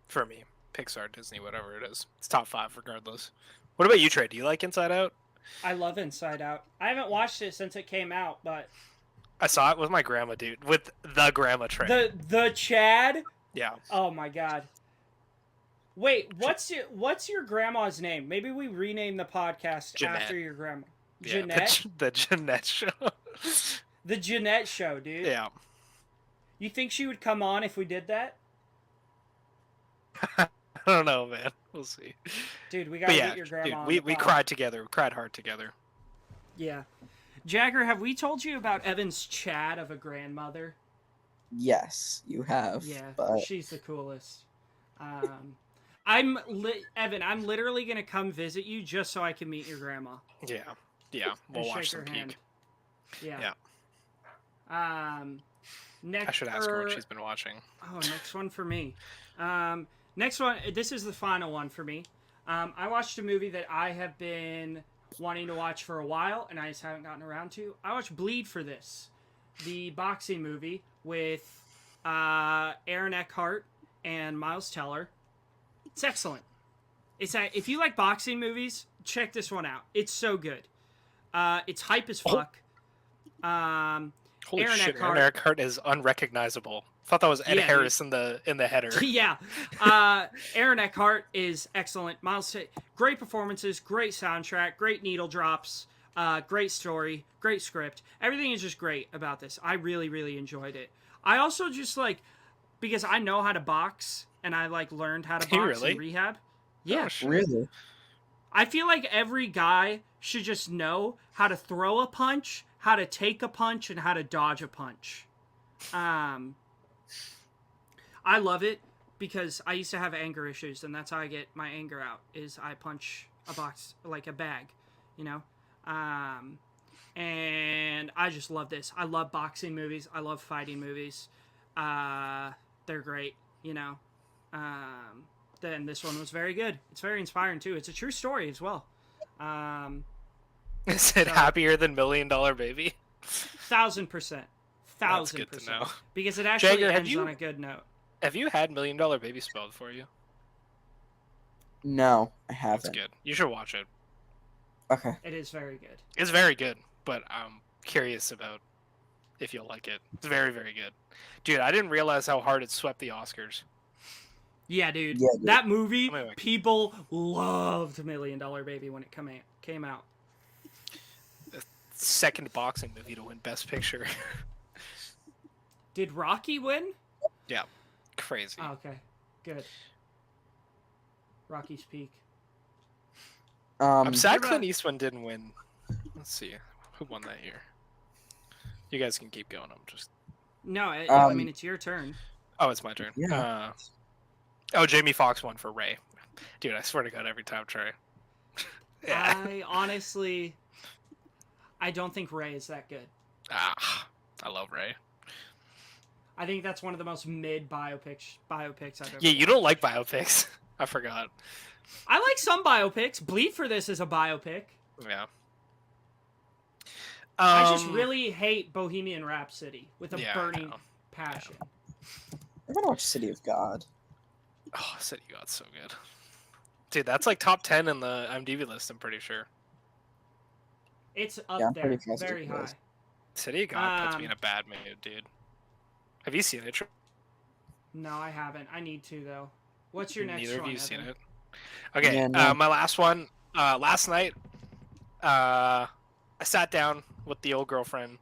for me. Pixar, Disney, whatever it is. It's top 5 regardless. What about you, Trey? Do you like Inside Out? I love Inside Out. I haven't watched it since it came out, but I saw it with my grandma, dude. With the grandma Trey. the Chad. Yeah. Oh my god. Wait, what's your grandma's name? Maybe we rename the podcast Jeanette. after your grandma. Yeah, Jeanette. the Jeanette show. The Jeanette show, dude. Yeah. You think she would come on if we did that? I don't know, man. We'll see. Dude, we But gotta yeah, get your grandma dude, on we the pod. cried together. We cried hard together. Yeah. Jagger, have we told you about Evan's Chad of a grandmother? Yes, you have. Yeah, But she's the coolest. Evan, I'm literally gonna come visit you just so I can meet your grandma. Yeah. Yeah. We'll and watch shake some her peak. hand. Yeah. Next, I should ask her what she's been watching. Oh, next one for me. Next one. This is the final one for me. I watched a movie that I have been wanting to watch for a while, and I just haven't gotten around to. I watched Bleed for this, the boxing movie with Aaron Eckhart and Miles Teller. It's excellent. If you like boxing movies, check this one out. It's so good. It's hype as fuck. Holy Aaron shit! Eckhart. Aaron Eckhart is unrecognizable. Thought that was Ed Yeah, Harris in the header. Yeah. Aaron Eckhart is excellent. Great performances, great soundtrack, great needle drops, great story, great script. Everything is just great about this. I really, really enjoyed it. I also just because I know how to box and I learned how to Do you box really? in rehab. Yeah. Oh, shit. really, I feel like every guy should just know how to throw a punch, how to take a punch, and how to dodge a punch. I love it because I used to have anger issues, and that's how I get my anger out, is I punch a box, like a bag, you know? And I just love this. I love boxing movies. I love fighting movies. They're great, you know? Then this one was very good. It's very inspiring, too. It's a true story as well. Is it happier than $1 Million Baby? 1,000%. That's good to know. Because it actually Jagger, ends on a good note. Have you had $1 Million Baby spelled for you? no, I That's haven't. good. You should watch it. Okay. It is very good. It's very good, but I'm curious about if you'll like it. It's very, very good. Dude, I didn't realize how hard it swept the Oscars. Yeah, dude. Yeah, dude. That movie, Wait. people loved $1 Million Baby when it came out. Second boxing movie to win Best Picture. Did Rocky win? Yeah. Crazy. Oh, okay. Good. Rocky's Peak. I'm sad What Clint about- Eastwood didn't win. Let's see. Who won that year? You guys can keep going. I'm just... No, I Um, mean, it's your turn. Oh, it's my turn. Yeah. Oh, Jamie Foxx won for Ray. Dude, I swear to God, every time, Trey. Yeah. I honestly, I don't think Ray is that good. I love Ray. I think that's one of the most mid biopics I've ever Yeah, you don't like biopics. I forgot. I like some biopics. Bleed for this is a biopic. Yeah. I just really hate Bohemian Rhapsody with a yeah, I burning know. passion. I'm gonna watch City of God. Oh, City of God's so good. Dude, that's like top 10 in the IMDb list, I'm pretty sure. It's up Yeah, I'm there, pretty close to very it. high. City of God puts me in a bad mood, dude. Have you seen it? Trey? No, I haven't. I need to though. What's your next Neither one? of you seen Evan? it. Okay, Yeah, no. my last one. Last night, I sat down with the old girlfriend.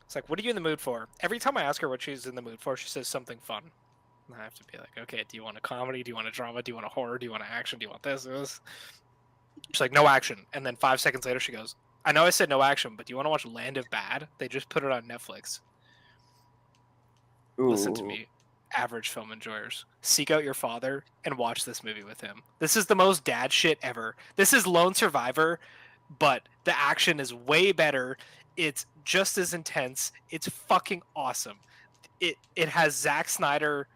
It's like, what are you in the mood for? Every time I ask her what she's in the mood for, she says something fun. And I have to be like, okay, do you want a comedy? Do you want a drama? Do you want a horror? Do you want an action? Do you want this? She's like, no action. And then 5 seconds later, she goes, I know I said no action, but do you want to watch Land of Bad? They just put it on Netflix. Listen to Ooh. me, average film enjoyers. Seek out your father and watch this movie with him. This is the most dad shit ever. This is Lone Survivor, but the action is way better. It's just as intense. It's fucking awesome. It has Zack Snyder,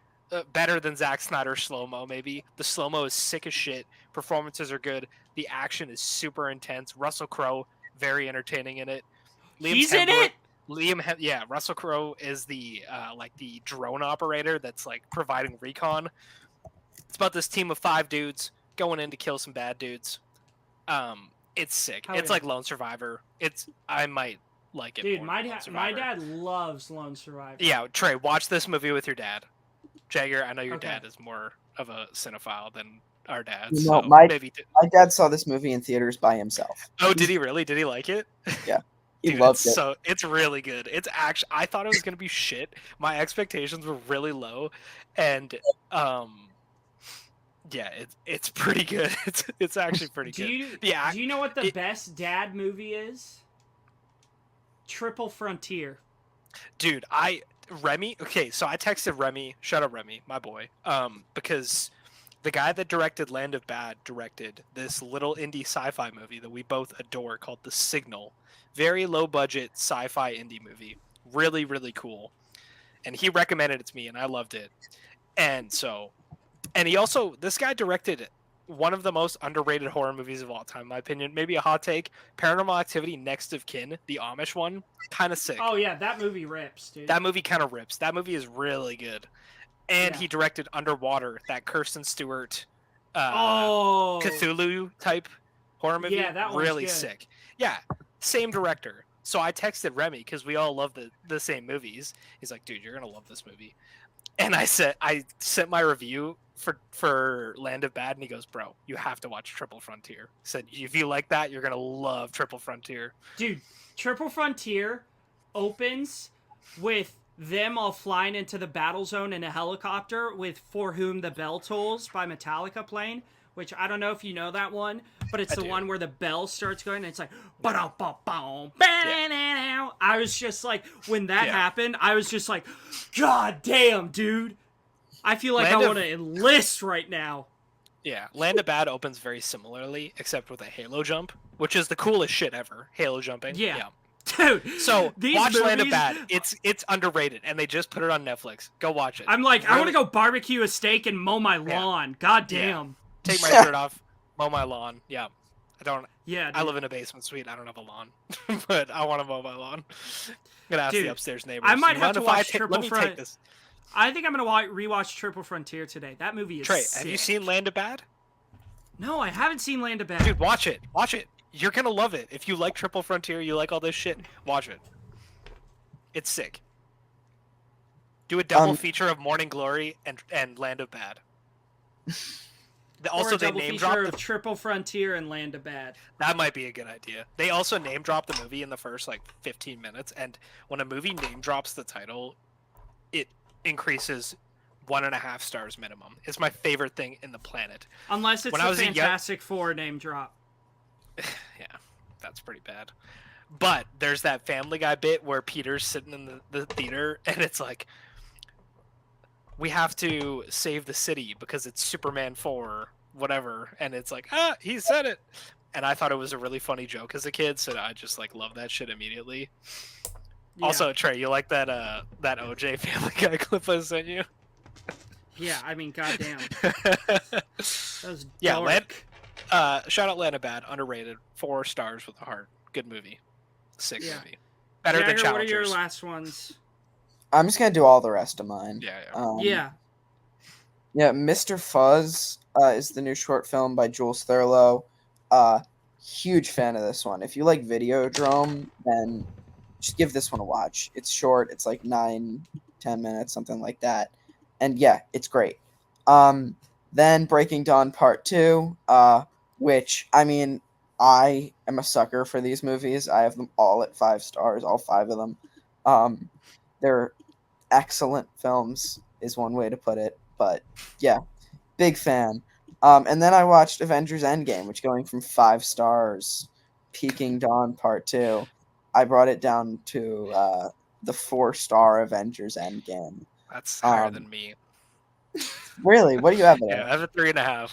better than Zack Snyder slow-mo, maybe. The slow-mo is sick as shit. Performances are good. The action is super intense. Russell Crowe, very entertaining in it. He's in it? Yeah, Russell Crowe is the like the drone operator that's like providing recon. It's about this team of 5 dudes going in to kill some bad dudes. It's sick. Hell It's yeah. like Lone Survivor. I might like it. Dude, more my than Lone dad, my Survivor. dad loves Lone Survivor. Yeah, Trey, watch this movie with your dad. Jagger, I know your Okay. dad is more of a cinephile than our dad. You know, So my maybe. my dad saw this movie in theaters by himself. Oh, did he really? Did he like it? He Dude, loved it. So it's really good. It's actually, I thought it was gonna be shit. My expectations were really low, and yeah, it's pretty good. It's actually pretty Do good. you Yeah, do you know what the it- best dad movie is? Triple Frontier. Dude, Remy. Okay, so I texted Remy. Shout out Remy, my boy. Because the guy that directed Land of Bad directed this little indie sci-fi movie that we both adore called The Signal. Very low budget sci-fi indie movie. Really, really cool. And he recommended it to me, and I loved it. And he also, this guy directed one of the most underrated horror movies of all time, in my opinion. Maybe a hot take. Paranormal Activity: Next of Kin, the Amish one, kind of sick. Oh yeah, that movie rips, dude. That movie kind of rips. That movie is really good. And Yeah. he directed Underwater, that Kirsten Stewart Oh. Cthulhu type horror movie. Yeah, that one's really good. sick. Yeah, same director. So I texted Remy because we all love the same movies. He's like, dude, you're gonna love this movie. And I sent my review for Land of Bad, and he goes, bro, you have to watch Triple Frontier. He said, if you like that, you're gonna love Triple Frontier. Dude, Triple Frontier opens with them all flying into the battle zone in a helicopter with For Whom the Bell Tolls by Metallica playing, which I don't know if you know that one, but it's I the do. one where the bell starts going and it's like, ba-da-ba-boom, ba-da-da-da. I was just like, when that Yeah. happened, I was just like, God damn, dude. I feel like Land I of- want to enlist right now. Yeah, Land of Bad opens very similarly, except with a Halo jump, which is the coolest shit ever. Halo jumping. Yeah. Dude, So these watch Land of movies- Bad. It's underrated, and they just put it on Netflix. Go watch it. I'm like, I want to Really- go barbecue a steak and mow my lawn. God Yeah. damn. take my shirt off, mow my lawn. Yeah, Yeah, I dude. live in a basement suite. I don't have a lawn, but I want to mow my lawn. I'm gonna ask Dude, the upstairs neighbors. I might "You have mind to if I watch take- Triple Let me Front- take this. I think I'm gonna rewatch Triple Frontier today. That movie is Trey, sick. have you seen Land of Bad? No, I haven't seen Land of Bad. Dude, watch it. Watch it. You're gonna love it. If you like Triple Frontier, you like all this shit, watch it. It's sick. Do a double feature of Morning Glory and Land of Bad. Or Also, a they double name feature dropped of Triple Frontier and Land of Bad. That might be a good idea. They also name drop the movie in the first like 15 minutes, and when a movie name drops the title, it increases 1.5 stars minimum. It's my favorite thing in the planet. Unless it's When I the was a young- Fantastic Four name drop. Yeah, that's pretty bad. But there's that Family Guy bit where Peter's sitting in the theater, and it's like, we have to save the city because it's Superman 4, whatever. And it's like, he said it. And I thought it was a really funny joke as a kid, so I just like love that shit immediately. Yeah. Also, Trey, you like that OJ Family Guy clip I sent you? Yeah, I mean, goddamn. That was Yeah, dark. Shout out Land of Bad, underrated, 4 stars with a heart. Good movie. Sick Yeah. movie. Better than Jagger, what are your Challengers. last ones? I'm just gonna do all the rest of mine. Yeah. Yeah. Yeah, Mr. Fuzz is the new short film by Jules Thurlow. Huge fan of this one. If you like Videodrome, then just give this one a watch. It's short. It's like 9-10 minutes, something like that. And yeah, it's great. Then Breaking Dawn Part 2, which, I mean, I am a sucker for these movies. I have them all at 5 stars, all 5 of them. They're excellent films, is one way to put it. But yeah, big fan. And then I watched Avengers Endgame, which going from 5 stars, Peaking Dawn Part 2, I brought it down to the 4-star Avengers Endgame. That's higher than me. Really? What do you have it Yeah, at? I have a 3.5.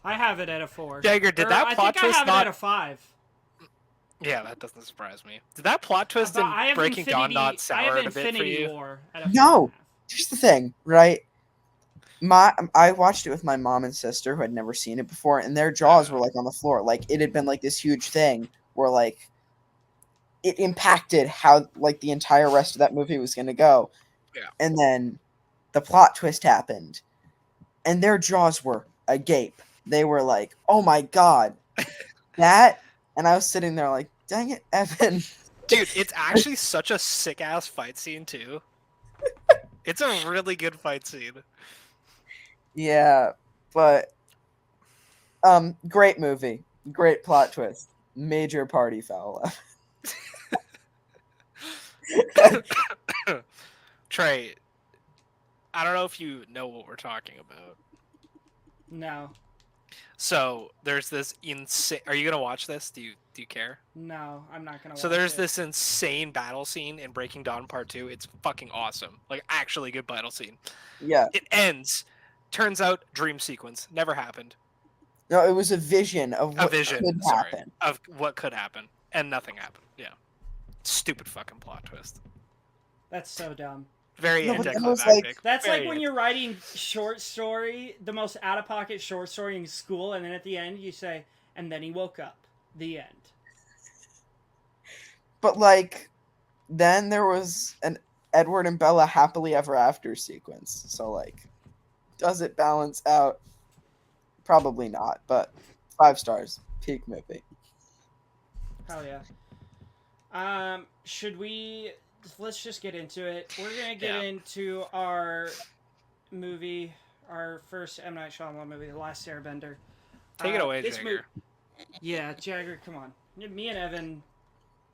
I have it at a 4. Jagger, did that I plot think I twist have it not? at a 5. Yeah, that doesn't surprise me. Did that plot twist in I have Breaking Dawn not I have sour it a bit for Infinity you? War at a 4.5. No! Here's the thing, right? I watched it with my mom and sister who had never seen it before, and their jaws were like on the floor. Like it had been like this huge thing where like it impacted how like the entire rest of that movie was gonna go. Yeah. And then the plot twist happened, and their jaws were agape. They were like, "Oh my god, that!" And I was sitting there like, "Dang it, Evan!" Dude, it's actually such a sick ass fight scene too. It's a really good fight scene. Yeah, but great movie, great plot twist, major party foul. Trey, I don't know if you know what we're talking about. No. So there's this insane. Are you gonna watch this? Do you care? No, I'm not gonna. So watch there's it. this insane battle scene in Breaking Dawn Part 2. It's fucking awesome. Like actually good battle scene. Yeah. It ends. Turns out dream sequence never happened. No, it was a vision of what A vision, could sorry, happen. of what could happen, and nothing happened. Yeah, stupid fucking plot twist. That's so dumb. Very No, but that was anticlimactic. That's Very like when you're writing short story, the most out of pocket short story in school, and then at the end you say, "And then he woke up." The end. But like, then there was an Edward and Bella happily ever after sequence. So like, does it balance out? Probably not. But 5 stars, peak movie. Hell yeah. Should we? Let's just get into it. We're gonna get into our movie, our first M. Night Shyamalan movie, The Last Airbender. Take it away, Jagger. Yeah, Jagger, come on. Me and Evan,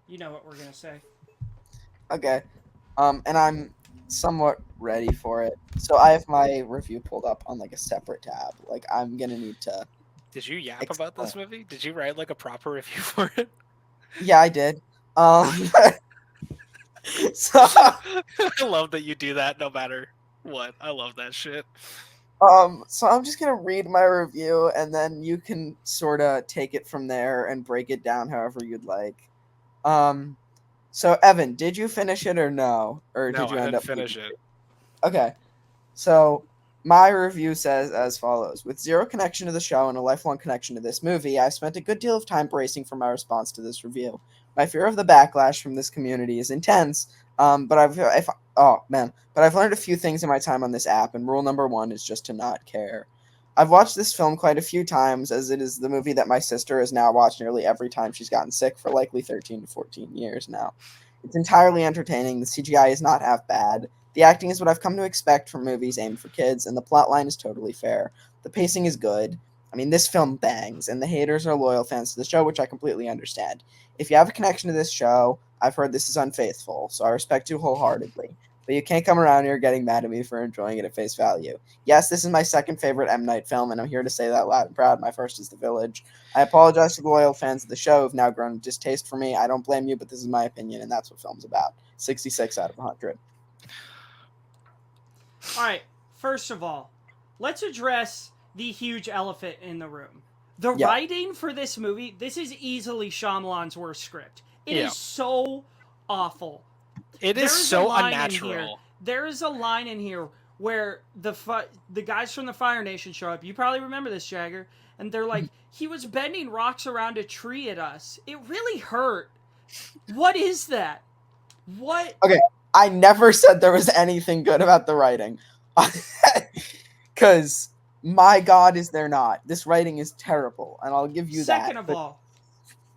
you know what we're gonna say. Okay. And I'm somewhat ready for it. So I have my review pulled up on like a separate tab. Like I'm gonna need to. Did you yap about this movie? Did you write like a proper review for it? Yeah, I did. So I love that you do that no matter what. I love that shit. so I'm just gonna read my review and then you can sort of take it from there and break it down however you'd like. So Evan, did you finish it or no? Or No, did you I end didn't up finish it. Okay. So my review says as follows. With zero connection to the show and a lifelong connection to this movie, I spent a good deal of time bracing for my response to this review. My fear of the backlash from this community is intense, but I've learned a few things in my time on this app, and rule number 1 is just to not care. I've watched this film quite a few times, as it is the movie that my sister has now watched nearly every time she's gotten sick for likely 13 to 14 years now. It's entirely entertaining. The CGI is not half bad. The acting is what I've come to expect from movies aimed for kids, and the plotline is totally fair. The pacing is good. I mean, this film bangs, and the haters are loyal fans to the show, which I completely understand. If you have a connection to this show, I've heard this is unfaithful, so I respect you wholeheartedly. But you can't come around here getting mad at me for enjoying it at face value. Yes, this is my second favorite M. Night film, and I'm here to say that loud and proud. My first is The Village. I apologize to the loyal fans of the show who've now grown a distaste for me. I don't blame you, but this is my opinion, and that's what film's about. 66 out of 100. All right. First of all, let's address the huge elephant in the room. The writing for this movie. This is easily Shyamalan's worst script. It is so awful. It is so unnatural. There is a line in here where the guys from the Fire Nation show up. You probably remember this, Jagger. And they're like, he was bending rocks around a tree at us. It really hurt. What is that? What? Okay, I never said there was anything good about the writing. Because, my God, is there not. This writing is terrible, and I'll give you that.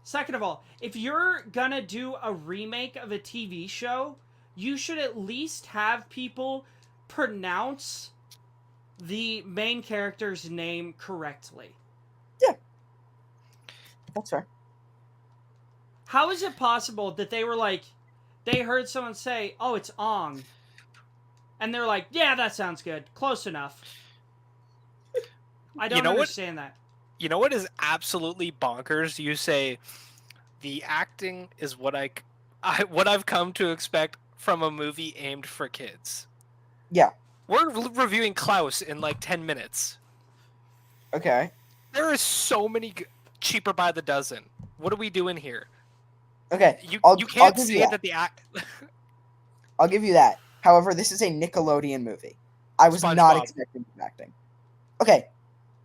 Second of all, if you're gonna do a remake of a TV show, you should at least have people pronounce the main character's name correctly. Yeah. That's fair. How is it possible that they were like, they heard someone say, "Oh, it's Ong," and they're like, "Yeah, that sounds good, close enough." I don't understand that. You know what is absolutely bonkers? You say the acting is what what I've come to expect from a movie aimed for kids. Yeah. We're reviewing Klaus in like 10 minutes. Okay. There are so many cheaper by the dozen. What are we doing here? Okay. You I'll can't give say you that the act. I'll give you that. However, this is a Nickelodeon movie. I was not SpongeBob. expecting good acting. Okay.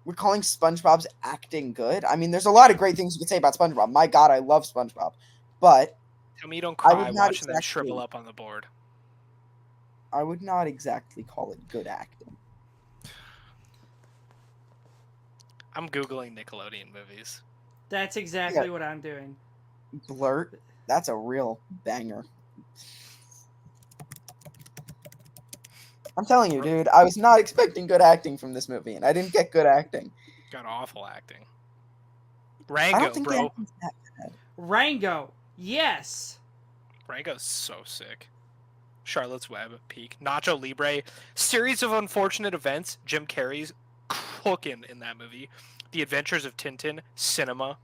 We're calling SpongeBob's acting good. I mean, there's a lot of great things you could say about SpongeBob. My God, I love SpongeBob. But Tell me you don't I cry would not watching them exactly- shrivel up on the board. I would not exactly call it good acting. I'm Googling Nickelodeon movies. That's exactly what I'm doing. Blurt, that's a real banger. I'm telling you, dude, I was not expecting good acting from this movie, and I didn't get good acting. Got awful acting. I Rango, don't think the bro. acting's that bad. Rango, yes. Rango's so sick. Charlotte's Web, peak. Nacho Libre, series of unfortunate events. Jim Carrey's cooking in that movie. The Adventures of Tintin, cinema.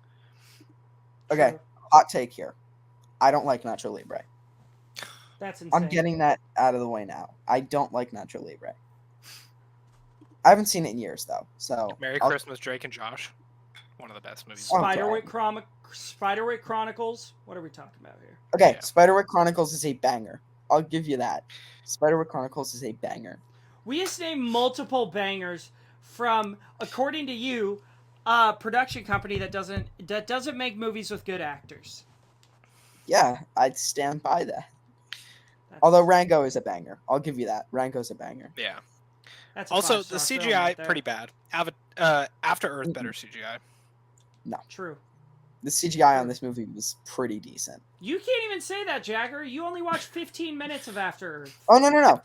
Okay, True. hot take here. I don't like Nacho Libre. That's insane. I'm getting that out of the way now. I don't like Nacho Libre. I haven't seen it in years, though. So Merry I'll- Christmas, Drake and Josh. One of the best movies. Oh, Spiderwick Chronicles. What are we talking about here? Okay, Yeah. Spiderwick Chronicles is a banger. I'll give you that. Spiderwick Chronicles is a banger. We just named multiple bangers from, according to you, a production company that doesn't make movies with good actors. Yeah, I'd stand by that. That's, Although Rango is a banger. I'll give you that. Rango's a banger. Yeah. that's a Also, the five-star film CGI right there. pretty bad. After Earth, better CGI. True. The CGI on this movie was pretty decent. You can't even say that, Jagger. You only watched 15 minutes of After Earth. Oh, no.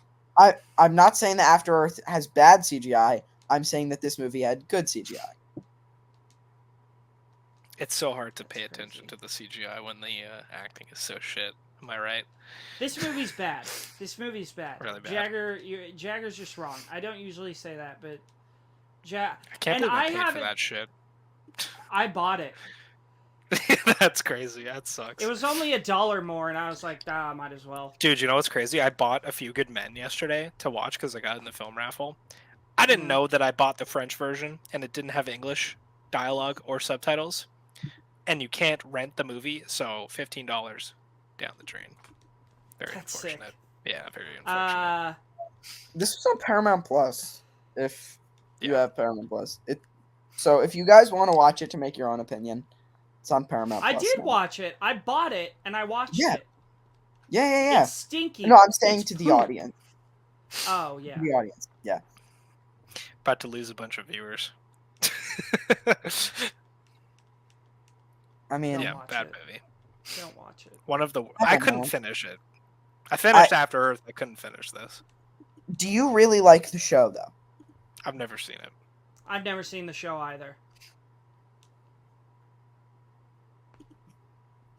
I'm not saying that After Earth has bad CGI. I'm saying that this movie had good CGI. It's so hard to pay That's attention crazy. to the CGI when the acting is so shit. Am I right? This movie's bad. This movie's bad. Really bad. Jagger's just wrong. I don't usually say that, but I can't And believe I I paid for haven't- that shit. I bought it. That's crazy. That sucks. It was only $1 more, and I was like, might as well. Dude, you know what's crazy? I bought A Few Good Men yesterday to watch because I got it in the film raffle. I didn't Mhm. know that I bought the French version and it didn't have English dialogue or subtitles. And you can't rent the movie, so $15 down the drain. Very That's sick. unfortunate. Yeah, very unfortunate. This was on Paramount Plus. If you Yeah. have Paramount Plus, so if you guys want to watch it to make your own opinion, it's on Paramount I Plus. did now. watch it. I bought it, and I watched Yeah. it. Yeah. It's stinky. No, I'm saying It's to the poop. audience. Oh, yeah. The audience. Yeah. About to lose a bunch of viewers. I mean, Don't Yeah, watch bad it. movie. Don't watch it. One of the I I don't couldn't know. finish it. I finished After Earth. I couldn't finish this. do you really like the show though? I've never seen it. I've never seen the show either.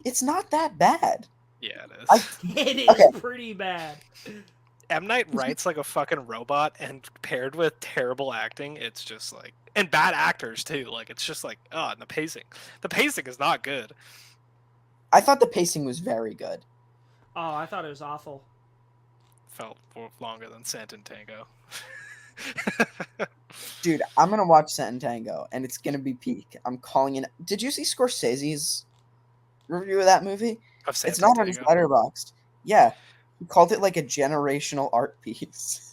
It's not that bad. Yeah, it is. It is Okay. pretty bad. M. Night writes like a fucking robot, and paired with terrible acting, it's just like, and bad actors too. Like it's just like, and the pacing is not good. I thought the pacing was very good. Oh, I thought it was awful. Felt longer than Sant and Tango. Dude, I'm gonna watch Scent and Tango, and it's gonna be peak. I'm calling it. Did you see Scorsese's review of that movie? Of Sant It's and not on his Tango. Letterboxd. Yeah, he called it like a generational art piece.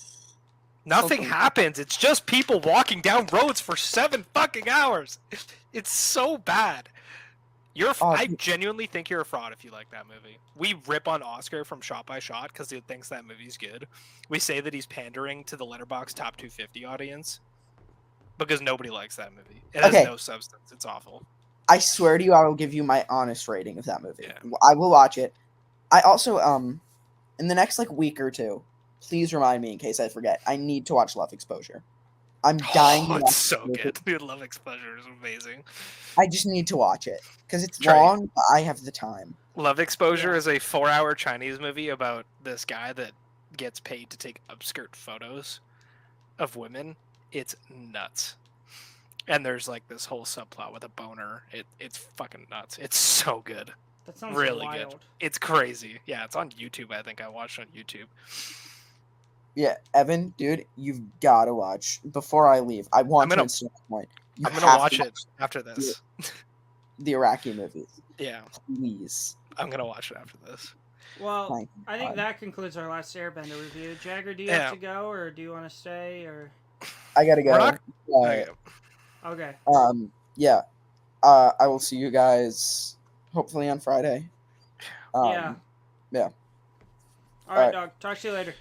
Nothing Okay. happens. It's just people walking down roads for 7 fucking hours. It's so bad. I dude. genuinely think you're a fraud if you like that movie. We rip on Oscar from Shot by Shot because he thinks that movie's good. We say that he's pandering to the Letterboxd top 250 audience because nobody likes that movie. It has Okay. no substance. It's awful. I swear to you, I will give you my honest rating of that movie. Yeah. I will watch it. I also in the next like week or two, please remind me in case I forget. I need to watch Love Exposure. I'm dying to Oh, watch it's so the movie. good. Dude, Love Exposure is amazing. I just need to watch it because it's Trey. long, but I have the time. Love Exposure Yeah. is a 4-hour Chinese movie about this guy that gets paid to take upskirt photos of women. It's nuts. And there's like this whole subplot with a boner. It's fucking nuts. It's so good. That sounds Really wild. good. It's crazy. Yeah, it's on YouTube. I think I watched on YouTube. Yeah, Evan, dude, you've got to watch before I leave. I want I'm gonna- to insert a point. You I'm gonna have watch to it after this. the Iraqi movies, Yeah, please. I'm gonna watch it after this. Well, Thank I think God. that concludes our last Airbender review. Jagger, do you Yeah. have to go, or do you want to stay, or? I gotta go. We're not- Uh, Okay. yeah. I will see you guys hopefully on Friday. Yeah. Yeah. All right, Alright. dog. Talk to you later.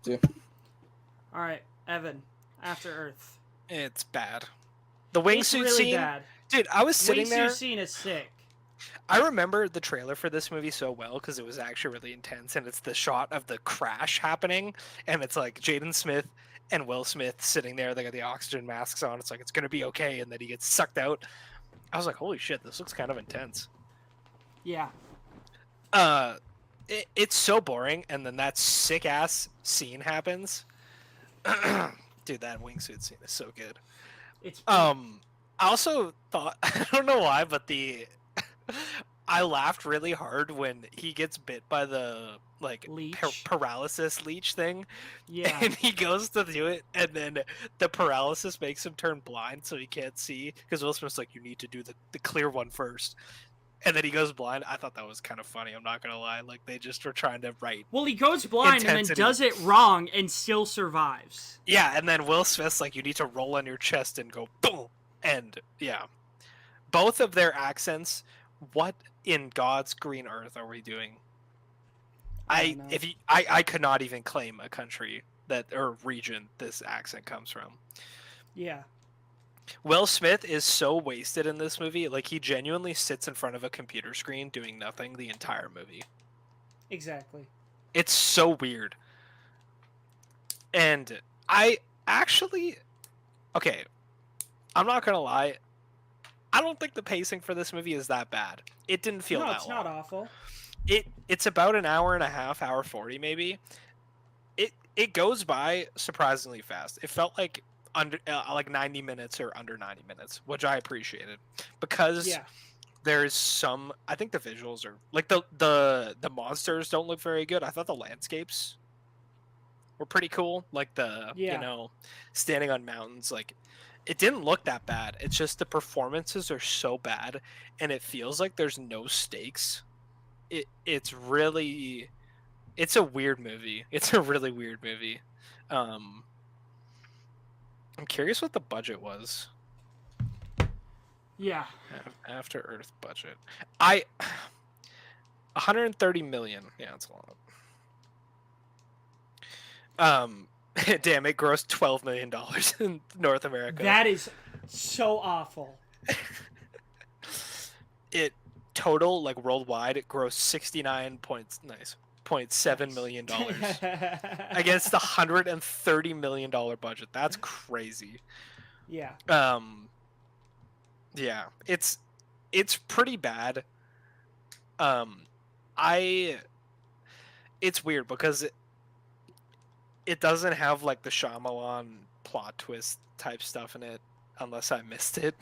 See ya. All right, Evan. After Earth. It's bad. The It's wingsuit really scene, bad. dude. I was sitting Wingsuit there. scene is sick. I remember the trailer for this movie so well because it was actually really intense, and it's the shot of the crash happening, and it's like Jaden Smith and Will Smith sitting there. They got the oxygen masks on. It's like it's gonna be okay, and then he gets sucked out. I was like, holy shit, this looks kind of intense. Yeah. It's so boring, and then that sick ass scene happens. Dude, that wingsuit scene is so good. It's I also thought I don't know why, but I laughed really hard when he gets bit by the like Leech. paralysis leech thing, yeah. and he goes to do it, and then the paralysis makes him turn blind, so he can't see. Because Will Smith's like, you need to do the clear one first, and then he goes blind. I thought that was kind of funny. I'm not gonna lie, like they just were trying to write. Well, he goes blind and Intensity. then does it wrong and still survives. Yeah, and then Will Smith's like, you need to roll on your chest and go boom, and yeah, both of their accents. What in God's green earth are we doing? I don't know. I could not even claim a country that or region this accent comes from. Yeah. Will Smith is so wasted in this movie. Like he genuinely sits in front of a computer screen doing nothing the entire movie. Exactly. It's so weird. And I actually okay, I'm not gonna lie. I don't think the pacing for this movie is that bad. It didn't feel No, that it's long. not awful. It's about an hour and a half, hour 40 maybe. It goes by surprisingly fast. It felt like under like 90 minutes or under 90 minutes, which I appreciated because Yeah. there's some. I think the visuals are like the monsters don't look very good. I thought the landscapes were pretty cool, like the Yeah. standing on mountains. Like it didn't look that bad. It's just the performances are so bad, and it feels like there's no stakes. It's really it's a weird movie. It's a really weird movie. I'm curious what the budget was. Yeah. After Earth budget. 130 million. Yeah, that's a lot. Damn, it grossed $12 million in North America. That is so awful. It total like worldwide it grossed 69.7 million dollars against the $130 million budget. That's crazy. Yeah. Yeah, it's pretty bad. It's weird because it doesn't have like the Shyamalan plot twist type stuff in it unless I missed it.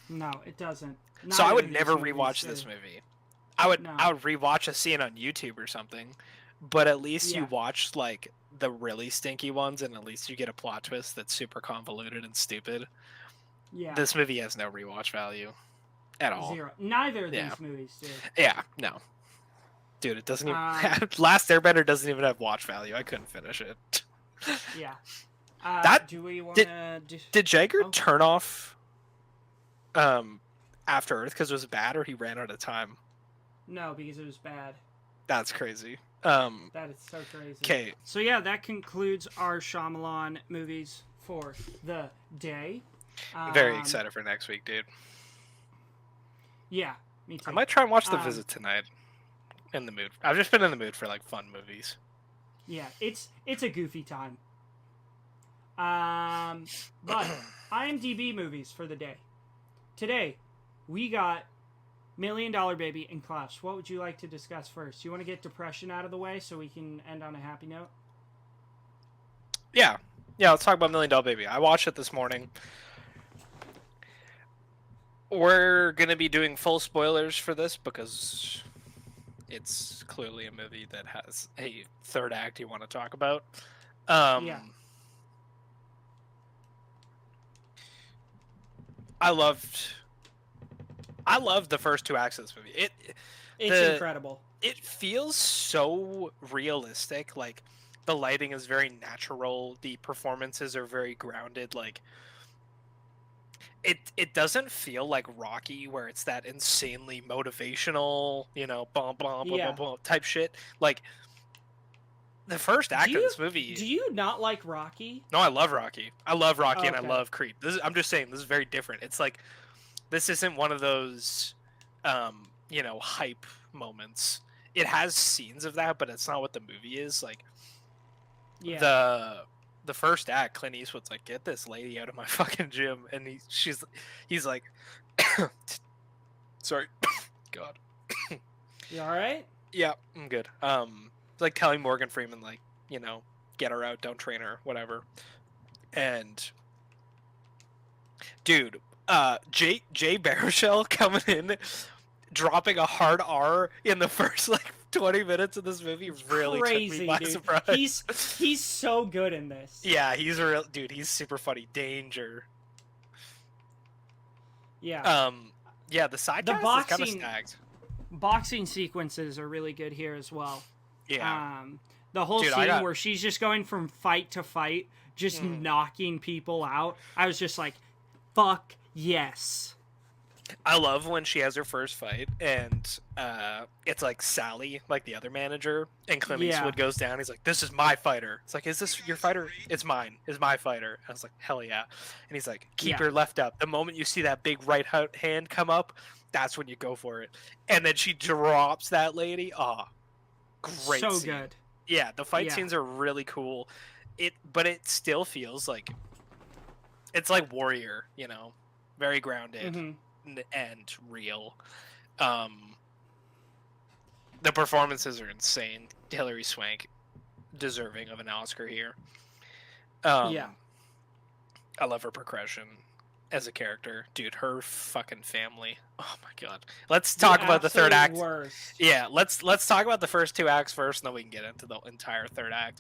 No, it doesn't. So I Neither would of these never movies rewatch do. this movie. I would No. rewatch a scene on YouTube or something. But at least you Yeah. watch like the really stinky ones, and at least you get a plot twist that's super convoluted and stupid. Yeah. This movie has no rewatch value at all. Zero. Neither of Yeah. these movies do. Yeah, no. Dude, it doesn't even Um, Last Airbender doesn't even have watch value. I couldn't finish it. Yeah. Do we want to? Did Jagger Oh. turn off After Earth because it was bad, or he ran out of time? No, because it was bad. That's crazy. That is so crazy. Okay. So yeah, that concludes our Shyamalan movies for the day. Very excited for next week, dude. Yeah, me too. I might try and watch The Um, Visit tonight. In the mood. I've just been in the mood for like fun movies. Yeah, it's a goofy time. But IMDb movies for the day. Today, we got Million Dollar Baby and Klaus. What would you like to discuss first? You want to get depression out of the way so we can end on a happy note? Yeah. Let's talk about Million Dollar Baby. I watched it this morning. We're gonna be doing full spoilers for this because it's clearly a movie that has a third act you want to talk about. Yeah. I loved the first two acts of this movie. It's incredible. It feels so realistic. Like, the lighting is very natural. The performances are very grounded. Like, it doesn't feel like Rocky, where it's that insanely motivational, blah blah blah blah blah type shit. Like, the first act of this movie. Do you not like Rocky? No, I love Rocky. I love Rocky, Okay. and I love Creed. I'm just saying, this is very different. It's like, this isn't one of those, hype moments. It has scenes of that, but it's not what the movie is. Like, the first act, Clint Eastwood's like, "Get this lady out of my fucking gym," and he's like, sorry, God. You all right? Yeah, I'm good. Like telling Morgan Freeman, like, get her out, don't train her, whatever. And dude, Jay Baruchel coming in, dropping a hard R in the first 20 minutes of this movie really took me by surprise. He's so good in this. Yeah, he's a real dude. He's super funny. Danger. Yeah. Yeah, the side cast is kind of stacked. Boxing sequences are really good here as well. Yeah. The whole scene where she's just going from fight to fight, just knocking people out. I was just like, fuck yes. I love when she has her first fight, and it's like Sally, like the other manager, and Clint Eastwood goes down. He's like, "This is my fighter." It's like, "Is this your fighter?" "It's mine. It's my fighter." I was like, "Hell yeah!" And he's like, "Keep your left up. The moment you see that big right hand come up, that's when you go for it." And then she drops that lady. Great. So scene. good. Yeah, the fight scenes are really cool. But it still feels like it's like Warrior, very grounded. Mm-hmm. And real. The performances are insane. Hilary Swank, deserving of an Oscar here. I love her progression as a character, dude. Her fucking family. Oh my god. Let's talk about the third act. Worst. Yeah, let's talk about the first two acts first, and then we can get into the entire third act.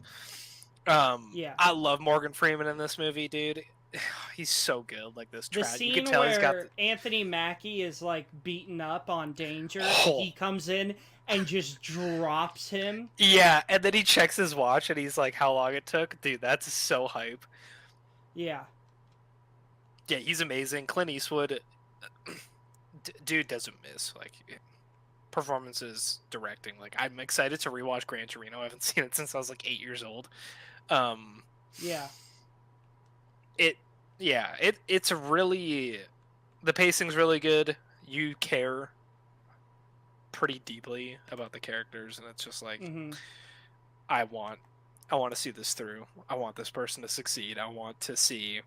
I love Morgan Freeman in this movie, dude. He's so good. Like, this the tragic. scene You can tell where he's got Anthony Mackie is beaten up on Danger. He comes in and just drops him. Yeah, and then he checks his watch and he's like, how long it took. Dude, that's so hype. Yeah, he's amazing. Clint Eastwood, dude doesn't miss. Performances, directing. I'm excited to rewatch Gran Torino. I haven't seen it since I was 8 years old. It's really, the pacing's really good. You care pretty deeply about the characters, and it's just I want to see this through. I want this person to succeed. I want to see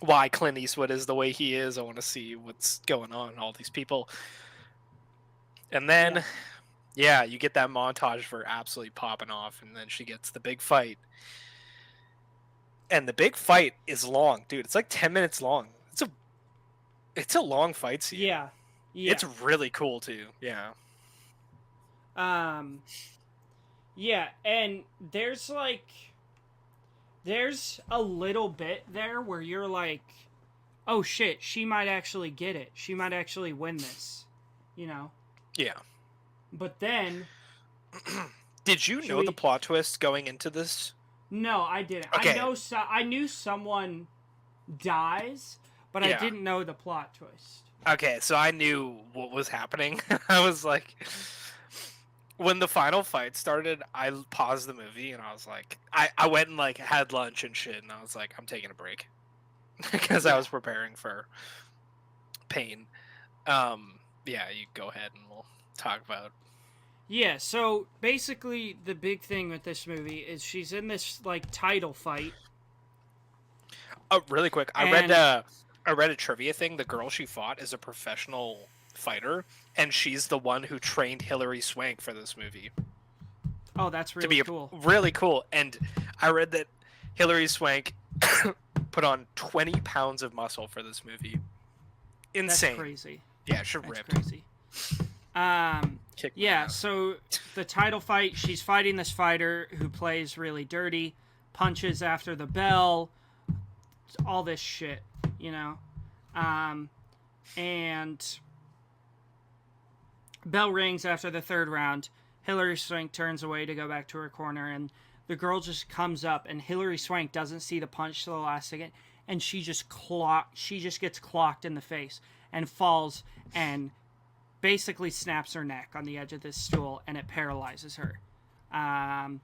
why Clint Eastwood is the way he is. I want to see what's going on, all these people. And then you get that montage for absolutely popping off, and then she gets the big fight. And the big fight is long, dude. It's 10 minutes long. It's a long fight scene. Yeah. It's really cool too. Yeah. Yeah, and there's a little bit there where you're like, oh shit, she might actually get it. She might actually win this. Yeah. But then did you know the plot twist going into this? No, I didn't. Okay. I knew someone dies, but I didn't know the plot twist. Okay, so I knew what was happening. I was like, when the final fight started, I paused the movie and I was like, I went and had lunch and shit, and I was like, I'm taking a break because I was preparing for pain. You go ahead and we'll talk about. Yeah, so basically the big thing with this movie is she's in this title fight Oh, really quick. I read a trivia thing. The girl she fought is a professional fighter, and she's the one who trained Hilary Swank for this movie. Oh, that's To really be cool. really cool. And I read that Hilary Swank put on 20 pounds of muscle for this movie. Insane. That's crazy. Yeah, she That's ripped. crazy. Kicked my Yeah, ass. so the title fight, she's fighting this fighter who plays really dirty, punches after the bell, all this shit, you know? And bell rings after the third round. Hilary Swank turns away to go back to her corner, and the girl just comes up, and Hilary Swank doesn't see the punch till the last second, and she just gets clocked in the face and falls and basically snaps her neck on the edge of this stool, and it paralyzes her. And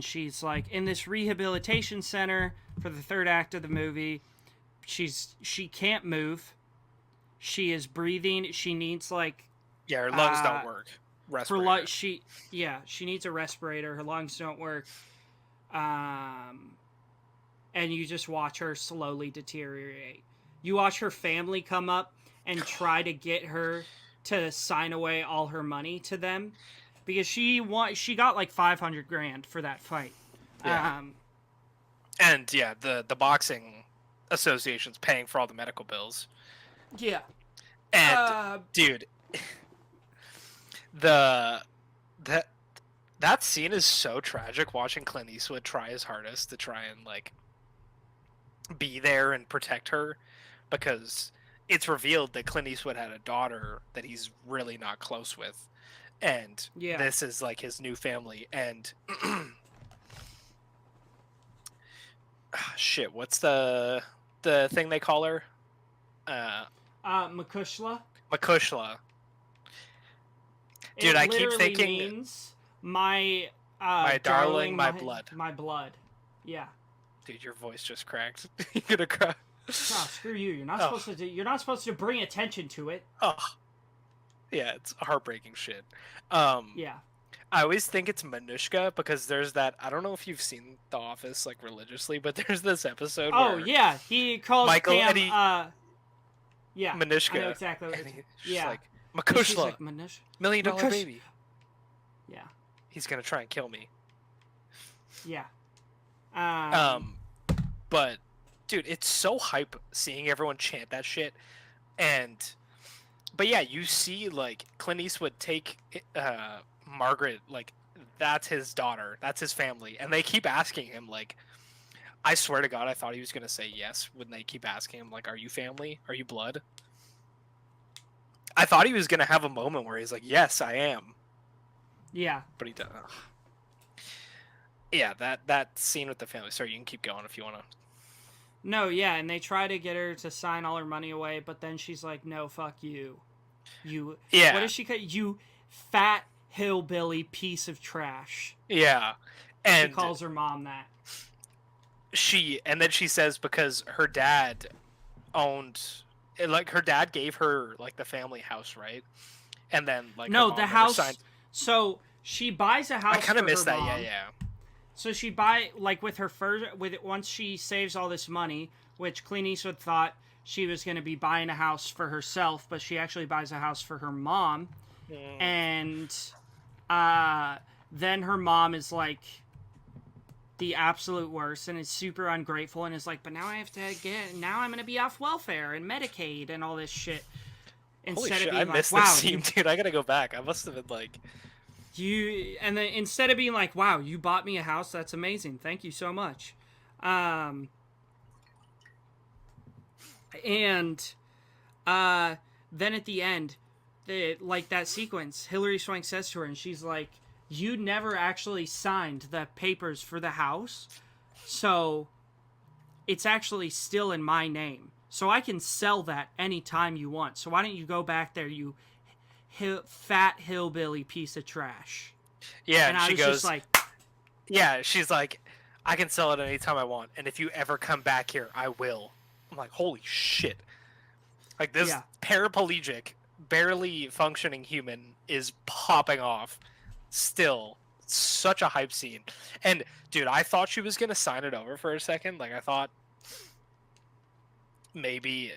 she's like in this rehabilitation center for the third act of the movie. She can't move. She is breathing. She needs like Yeah, her lungs don't work. Respirator. she needs a respirator. Her lungs don't work. And you just watch her slowly deteriorate. You watch her family come up and try to get her to sign away all her money to them, because she got like $500,000 for that fight. Yeah. And yeah, the boxing association's paying for all the medical bills. Yeah. And dude, that scene is so tragic. Watching Clint Eastwood try his hardest to try and like be there and protect her, because it's revealed that Clint Eastwood had a daughter that he's really not close with, and this is like his new family. And shit, what's the thing they call her? Makushla. Makushla. Dude, I keep thinking means my darling, my blood. My blood. Yeah. Dude, your voice just cracked. You're gonna cry. Oh, screw you! You're not supposed to bring attention to it. Oh, yeah, it's heartbreaking shit. Yeah. I always think it's Manushka, because there's that. I don't know if you've seen The Office like religiously, but there's this episode. Oh where yeah, he calls Michael Pam. Yeah, Manushka. I know exactly what she's yeah. like Makushla, like, $1 million baby. Yeah. He's gonna try and kill me. Yeah. But dude, it's so hype seeing everyone chant that shit. But yeah, you see like Clint Eastwood take Margaret, like that's his daughter, that's his family, and they keep asking him like, I swear to God, I thought he was gonna say yes when they keep asking him like, are you family? Are you blood? I thought he was gonna have a moment where he's like, yes, I am. Yeah. But he doesn't. Yeah, that scene with the family. Sorry, you can keep going if you want to. No, yeah, and they try to get her to sign all her money away, but then she's like, no, fuck you. You... Yeah. What does she call you? Fat hillbilly piece of trash. Yeah. And she calls her mom that. And then she says because her dad owned... Like, her dad gave her, like, the family house, right? And then, like, no, her the mom house... signed... So, she buys a house. I kind of missed that, mom. yeah. So she with her first, once she saves all this money, which Clint Eastwood thought she was going to be buying a house for herself, but she actually buys a house for her mom. And then her mom is like the absolute worst and is super ungrateful and is like, but now I'm going to be off welfare and Medicaid and all this shit. Holy shit, I missed this scene, dude. I got to go back. I must have been like... And then instead of being like, wow, you bought me a house, that's amazing, thank you so much. And then at the end, like that sequence, Hilary Swank says to her, and she's like, you never actually signed the papers for the house, so it's actually still in my name. So I can sell that anytime you want. So why don't you go back there, you fat hillbilly piece of trash. Yeah, and she goes, just like... Yeah, she's like, I can sell it anytime I want, and if you ever come back here, I will. I'm like, holy shit. Like, this paraplegic, barely functioning human is popping off. Still, such a hype scene. And, dude, I thought she was going to sign it over for a second. Like, I thought maybe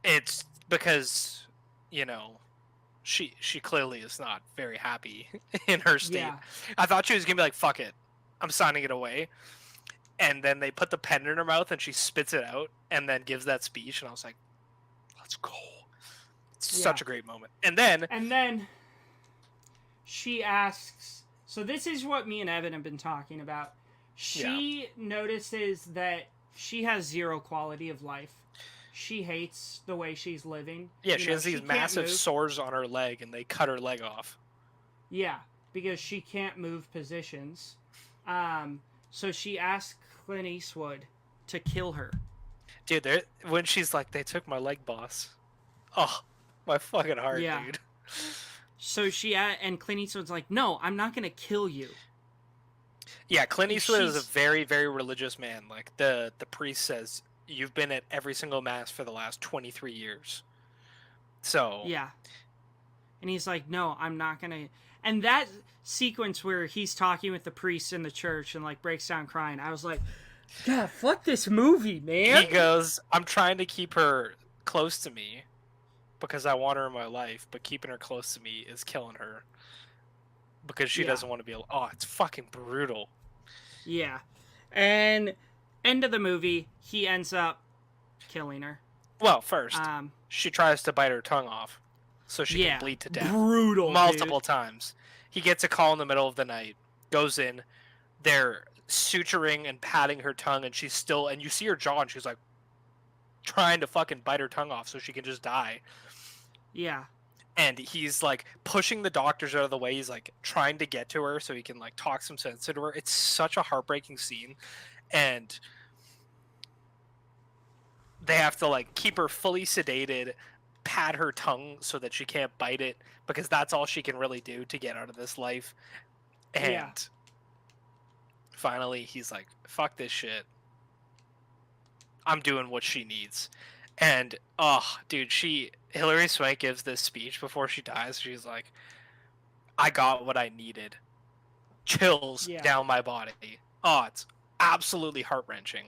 it's because, you know, she clearly is not very happy in her state. Yeah. I thought she was gonna be like, fuck it, I'm signing it away. And then they put the pen in her mouth and she spits it out and then gives that speech, and I was like, let's go. It's Yeah. such a great moment. And then she asks, so this is what me and Evan have been talking about. She notices that she has zero quality of life. She hates the way she's living. yeah, You she know, has these can't massive move. sores on her leg and they cut her leg off. Yeah, because she can't move positions. So she asks Clint Eastwood to kill her. Dude, when she's like, they took my leg, boss. Oh, my fucking heart, Yeah. dude. So and Clint Eastwood's like, no, I'm not gonna kill you. Yeah, Clint Eastwood is a She's- very, very religious man. Like, the priest says, you've been at every single mass for the last 23 years. So... Yeah. And he's like, no, I'm not gonna. And that sequence where he's talking with the priest in the church and like breaks down crying, I was like, God, fuck this movie, man. He goes, I'm trying to keep her close to me because I want her in my life, but keeping her close to me is killing her because she Yeah. doesn't want to be... Oh, it's fucking brutal. Yeah. And end of the movie, he ends up killing her. Well, first, Um, she tries to bite her tongue off so she yeah, can bleed to death. brutal, Multiple dude. times. He gets a call in the middle of the night, goes in, they're suturing and patting her tongue, and she's still... And you see her jaw, and she's like trying to fucking bite her tongue off so she can just die. Yeah. And he's like pushing the doctors out of the way. He's like trying to get to her so he can like talk some sense into her. It's such a heartbreaking scene, and they have to like keep her fully sedated, pat her tongue so that she can't bite it, because that's all she can really do to get out of this life. And Yeah. finally he's like, fuck this shit, I'm doing what she needs. And oh dude, Hilary Swank gives this speech before she dies. She's like, I got what I needed. Chills Yeah. down my body. Oh, it's absolutely heart-wrenching.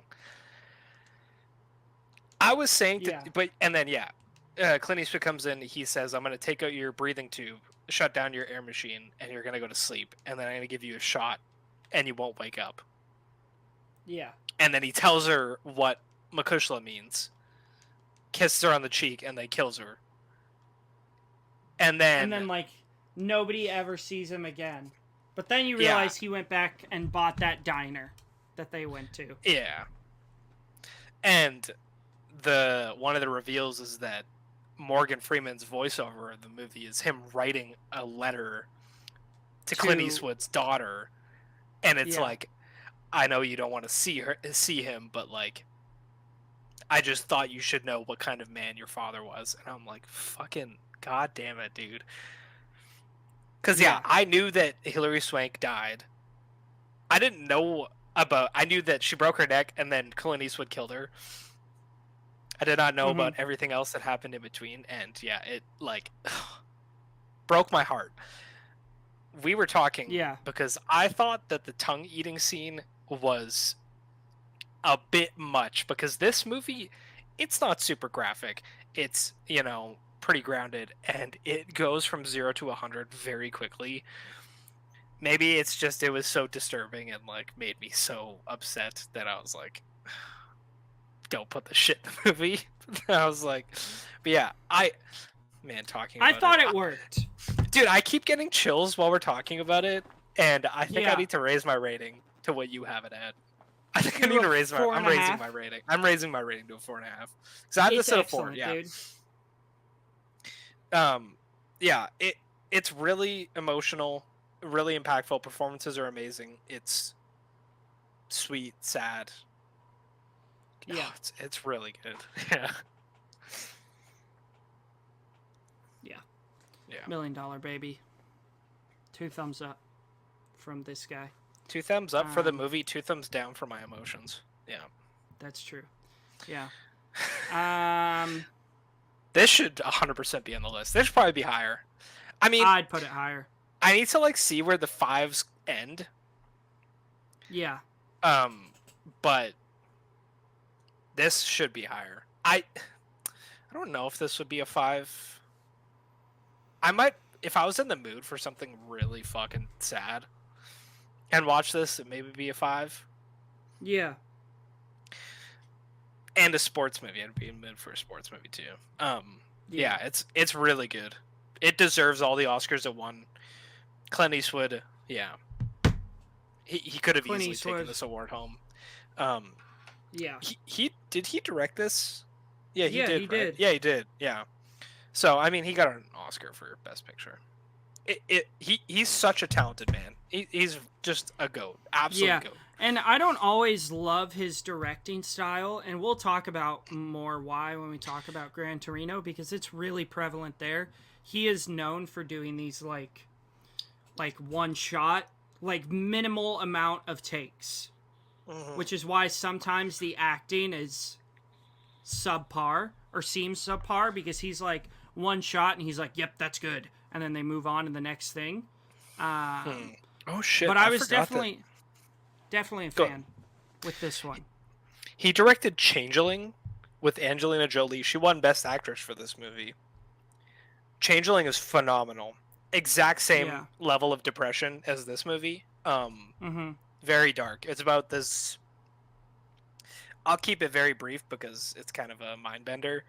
I was saying Yeah. and then Clint Eastwood comes in. He says, I'm going to take out your breathing tube, shut down your air machine, and you're going to go to sleep, and then I'm going to give you a shot and you won't wake up. Yeah. And then he tells her what Makushla means, kisses her on the cheek, and then kills her. And then like nobody ever sees him again. But then you realize he went back and bought that diner that they went to. yeah. And one of the reveals is that Morgan Freeman's voiceover of the movie is him writing a letter to Clint Eastwood's daughter, and it's like, I know you don't want to see him, but like, I just thought you should know what kind of man your father was. And I'm like, fucking god damn it, dude. Because I knew that Hilary Swank died. I didn't know I knew that she broke her neck and then Clint Eastwood killed her. I did not know about everything else that happened in between, and it like broke my heart. We were talking because I thought that the tongue eating scene was a bit much, because this movie, it's not super graphic. It's, pretty grounded, and it goes from 0 to 100 very quickly. Maybe it's just it was so disturbing and like made me so upset that I was like, don't put the shit in the movie. I was like, but yeah, I thought it worked. Dude, I keep getting chills while we're talking about it, and I think I Yeah. need to raise my rating to what you have it at. I think I You need to a raise my. 4.5? I'm raising my rating. I'm raising my rating to a 4.5. Because I have this at a 4. Yeah. Dude. Yeah. It's really emotional, really impactful. Performances are amazing. It's sweet, sad. Yeah. Oh, it's really good. Yeah. Yeah. Yeah. $1 Million Baby. 2 thumbs up from this guy. 2 thumbs up for the movie, 2 thumbs down for my emotions. Yeah. That's true. Yeah. This should 100% be on the list. This should probably be higher. I mean, I'd put it higher. I need to like see where the 5s end. Yeah. But this should be higher. I don't know if this would be a 5. I might, if I was in the mood for something really fucking sad and watch this, it maybe be a 5. Yeah. And a sports movie. I'd be in the mood for a sports movie too. Yeah, it's really good. It deserves all the Oscars it won. Clint Eastwood, yeah. He could have easily taken this award home. Yeah. He did he direct this? Yeah, he did. He right? did. Yeah, he did. Yeah. So I mean, he got an Oscar for Best Picture. He's such a talented man. He's just a goat, absolute goat. And I don't always love his directing style, and we'll talk about more why when we talk about Gran Torino, because it's really prevalent there. He is known for doing these like one shot, like minimal amount of takes, which is why sometimes the acting is subpar or seems subpar, because he's like one shot and he's like, yep, that's good, and then they move on to the next thing. Oh shit! But I was definitely a fan with this one. He directed Changeling with Angelina Jolie. She won Best Actress for this movie. Changeling is phenomenal. Exact same level of depression as this movie. Very dark. It's about this. I'll keep it very brief because it's kind of a mind bender.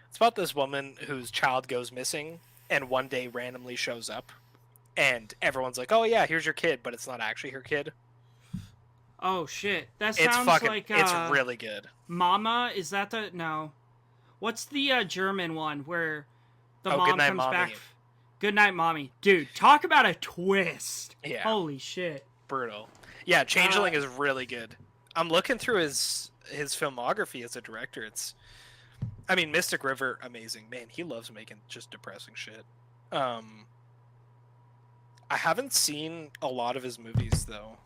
It's about this woman whose child goes missing and one day randomly shows up, and everyone's like, "Oh yeah, here's your kid," but it's not actually her kid. Oh shit! That sounds like it's really good. Mama, is that the no? What's the German one where the mom comes back? Good Night, Mommy. Dude, talk about a twist. Yeah. Holy shit. Brutal. Yeah, Changeling is really good. I'm looking through his filmography as a director. I mean, Mystic River, amazing. Man, he loves making just depressing shit. I haven't seen a lot of his movies though.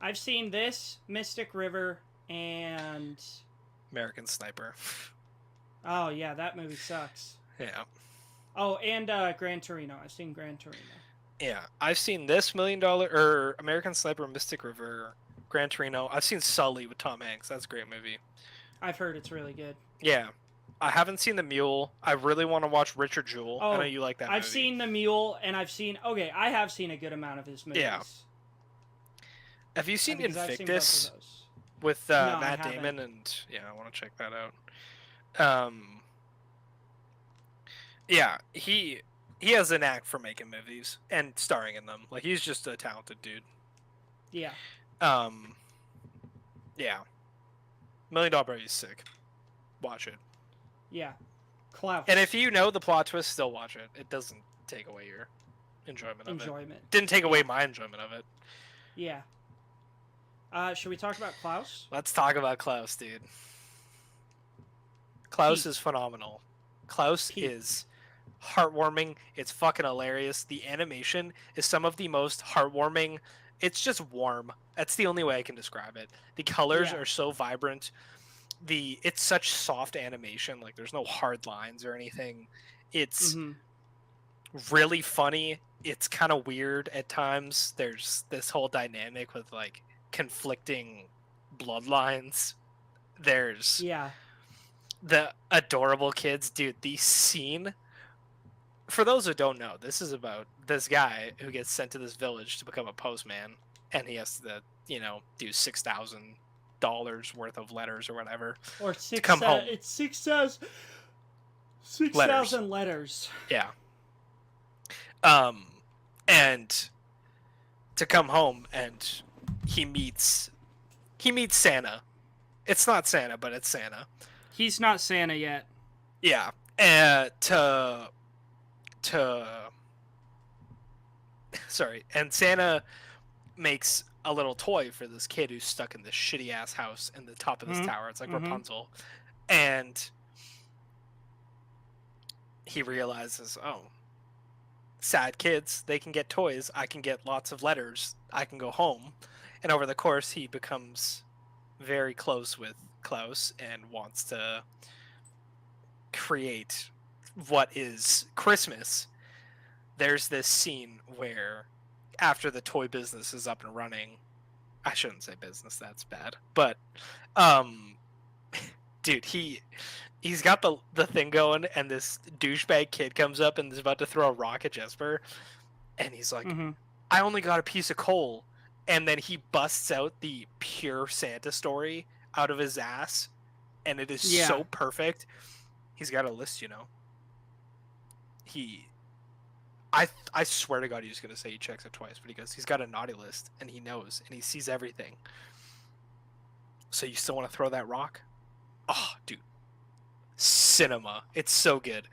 I've seen this, Mystic River, and American Sniper. Oh yeah, that movie sucks. Yeah. Oh, and Gran Torino. I've seen Gran Torino. Yeah, I've seen this or American Sniper, Mystic River, Gran Torino. I've seen Sully with Tom Hanks. That's a great movie. I've heard it's really good. Yeah. I haven't seen The Mule. I really want to watch Richard Jewell. I know you like that movie. I've seen The Mule, and I have seen a good amount of his movies. Yeah. Have you seen Invictus with Matt Damon? And yeah, I want to check that out. Yeah, he has an knack for making movies and starring in them. Like, he's just a talented dude. Yeah. Yeah. $1 Million Baby is sick. Watch it. Yeah. Klaus. And if you know the plot twist, still watch it. It doesn't take away your enjoyment of it. Didn't take away my enjoyment of it. Yeah. Should we talk about Klaus? Let's talk about Klaus, dude. Klaus is phenomenal. Klaus is heartwarming. It's fucking hilarious. The animation is some of the most heartwarming. It's just warm. That's the only way I can describe it. The colors are so vibrant. It's such soft animation. Like, there's no hard lines or anything. It's really funny. It's kind of weird at times. There's this whole dynamic with like conflicting bloodlines. There's the adorable kids. Dude, the scene, for those who don't know, this is about this guy who gets sent to this village to become a postman, and he has to, do $6,000 worth of letters or whatever, or to come home. It's 6,000 letters. Yeah. And to come home, and he meets Santa. It's not Santa, but it's Santa. He's not Santa yet. Yeah. Sorry. And Santa makes a little toy for this kid who's stuck in this shitty ass house in the top of this tower. It's like Rapunzel. And he realizes, oh, sad kids, they can get toys. I can get lots of letters. I can go home. And over the course, he becomes very close with Klaus and wants to create what is Christmas. There's this scene where after the toy business is up and running, I shouldn't say business, that's bad, but dude, he's got the thing going, and this douchebag kid comes up and is about to throw a rock at Jesper, and he's like, Mm-hmm. I only got a piece of coal, and then he busts out the pure Santa story out of his ass, and it is so perfect. He's got a list, you know. I swear to God, he's gonna say he checks it twice, but he goes, he's got a naughty list, and he knows, and he sees everything. So you still want to throw that rock? Oh, dude, cinema. It's so good.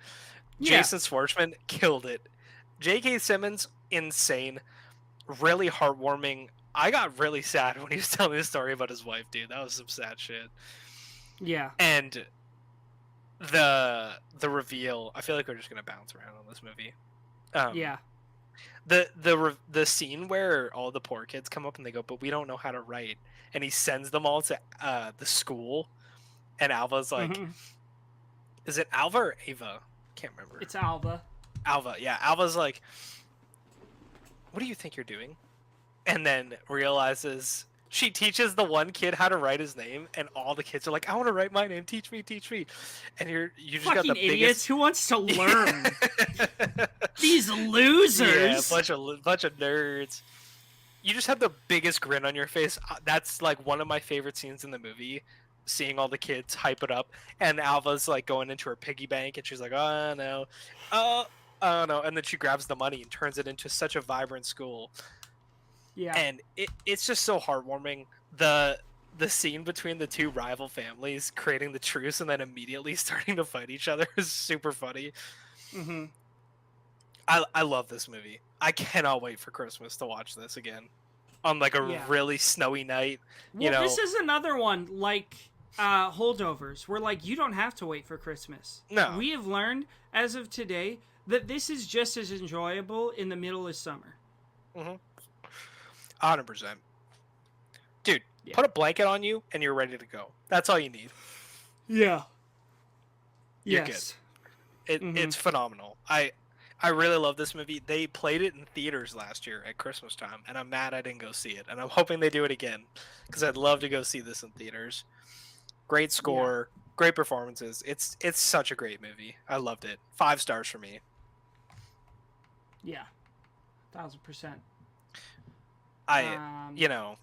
Yeah. Jason Schwartzman killed it. J.K. Simmons, insane. Really heartwarming. I got really sad when he was telling the story about his wife, dude. That was some sad shit. Yeah. And the reveal, I feel like we're just gonna bounce around on this movie. Yeah. The scene where all the poor kids come up and they go, but we don't know how to write, and he sends them all to the school, and Alva's like, Mhm. is it Alva or Ava? Can't remember. It's Alva. Alva, yeah. Alva's like, what do you think you're doing? And then realizes she teaches the one kid how to write his name, and all the kids are like, I want to write my name. Teach me. And you just Fucking got the idiots. biggest. Who wants to learn? These losers. Yeah, bunch of nerds. You just have the biggest grin on your face. That's like one of my favorite scenes in the movie. Seeing all the kids hype it up, and Alva's like going into her piggy bank, and she's like, "Oh no, oh no," and then she grabs the money and turns it into such a vibrant school. Yeah. And it's just so heartwarming. The scene between the two rival families creating the truce and then immediately starting to fight each other is super funny. Mm-hmm. I love this movie. I cannot wait for Christmas to watch this again on like a really snowy night. Well, this is another one like holdovers. Where like you don't have to wait for Christmas. No. We have learned as of today that this is just as enjoyable in the middle of summer. 100%. Dude, put a blanket on you and you're ready to go. That's all you need. Yeah. You're yes. good. It's phenomenal. I really love this movie. They played it in theaters last year at Christmas time, and I'm mad I didn't go see it. And I'm hoping they do it again, because I'd love to go see this in theaters. Great score, great performances. It's such a great movie. I loved it. 5 stars for me. Yeah. 1000%. You know,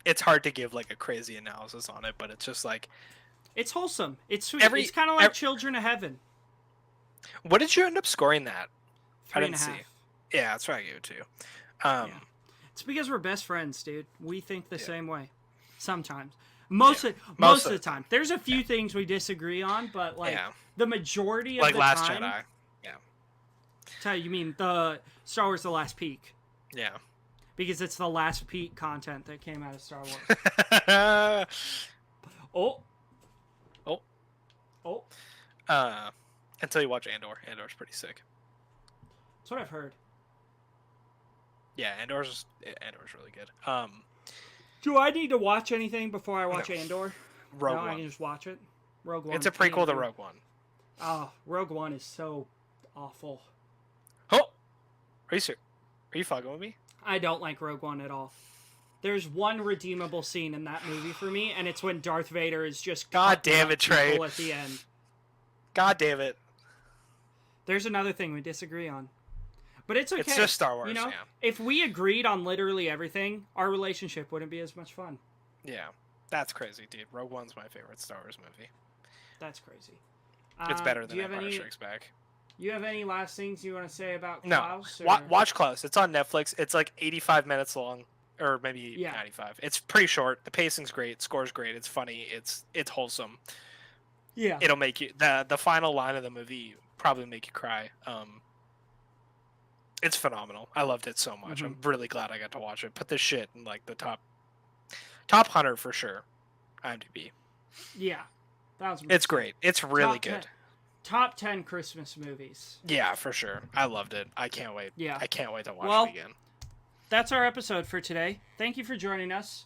it's hard to give like a crazy analysis on it, but it's just like it's wholesome. It's sweet. It's kind of like Children of Heaven. What did you end up scoring that? 3.5. I didn't see. Yeah, that's what I gave it to. It's because we're best friends, dude. We think the same way. Sometimes. Most of the time. There's a few things we disagree on, but like the majority of like the Last time. Jedi. Yeah. Tell you mean the Star Wars: The Last Peak? Yeah. Because it's the last peak content that came out of Star Wars. Until you watch Andor. Andor's pretty sick. That's what I've heard. Yeah, Andor's really good. Do I need to watch anything before I watch Andor? Rogue One. I can just watch it. Rogue One. It's a prequel to Rogue One. Oh, Rogue One is so awful. Oh, are you fucking with me? I don't like Rogue One at all. There's one redeemable scene in that movie for me, and it's when Darth Vader is just God damn it, Trey. at the end. God damn it. There's another thing we disagree on. But it's okay. It's just Star Wars, you know? If we agreed on literally everything, our relationship wouldn't be as much fun. Yeah. That's crazy, dude. Rogue One's my favorite Star Wars movie. That's crazy. It's better than Empire Strikes Back. You have any last things you want to say about Klaus? No. Watch Klaus. It's on Netflix. It's like 85 minutes long. Or maybe 95. It's pretty short. The pacing's great. Score's great. It's funny. It's wholesome. Yeah. It'll make you... The final line of the movie probably make you cry. It's phenomenal. I loved it so much. I'm really glad I got to watch it. Put this shit in like the top 100 for sure. IMDb. Yeah. It's great. It's really good. Top 10 Christmas movies. Yeah, for sure. I loved it. I can't wait. Yeah. I can't wait to watch it again. That's our episode for today. Thank you for joining us.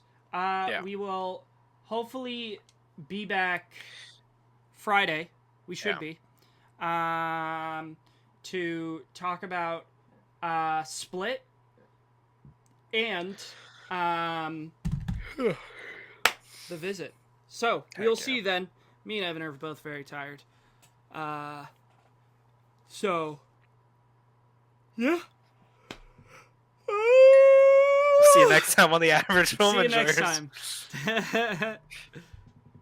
We will hopefully be back Friday. We should be. To talk about Split and The Visit. So we'll see you then. Me and Evan are both very tired. So, yeah. See you next time on the Average Film See you next Enjoyers. time.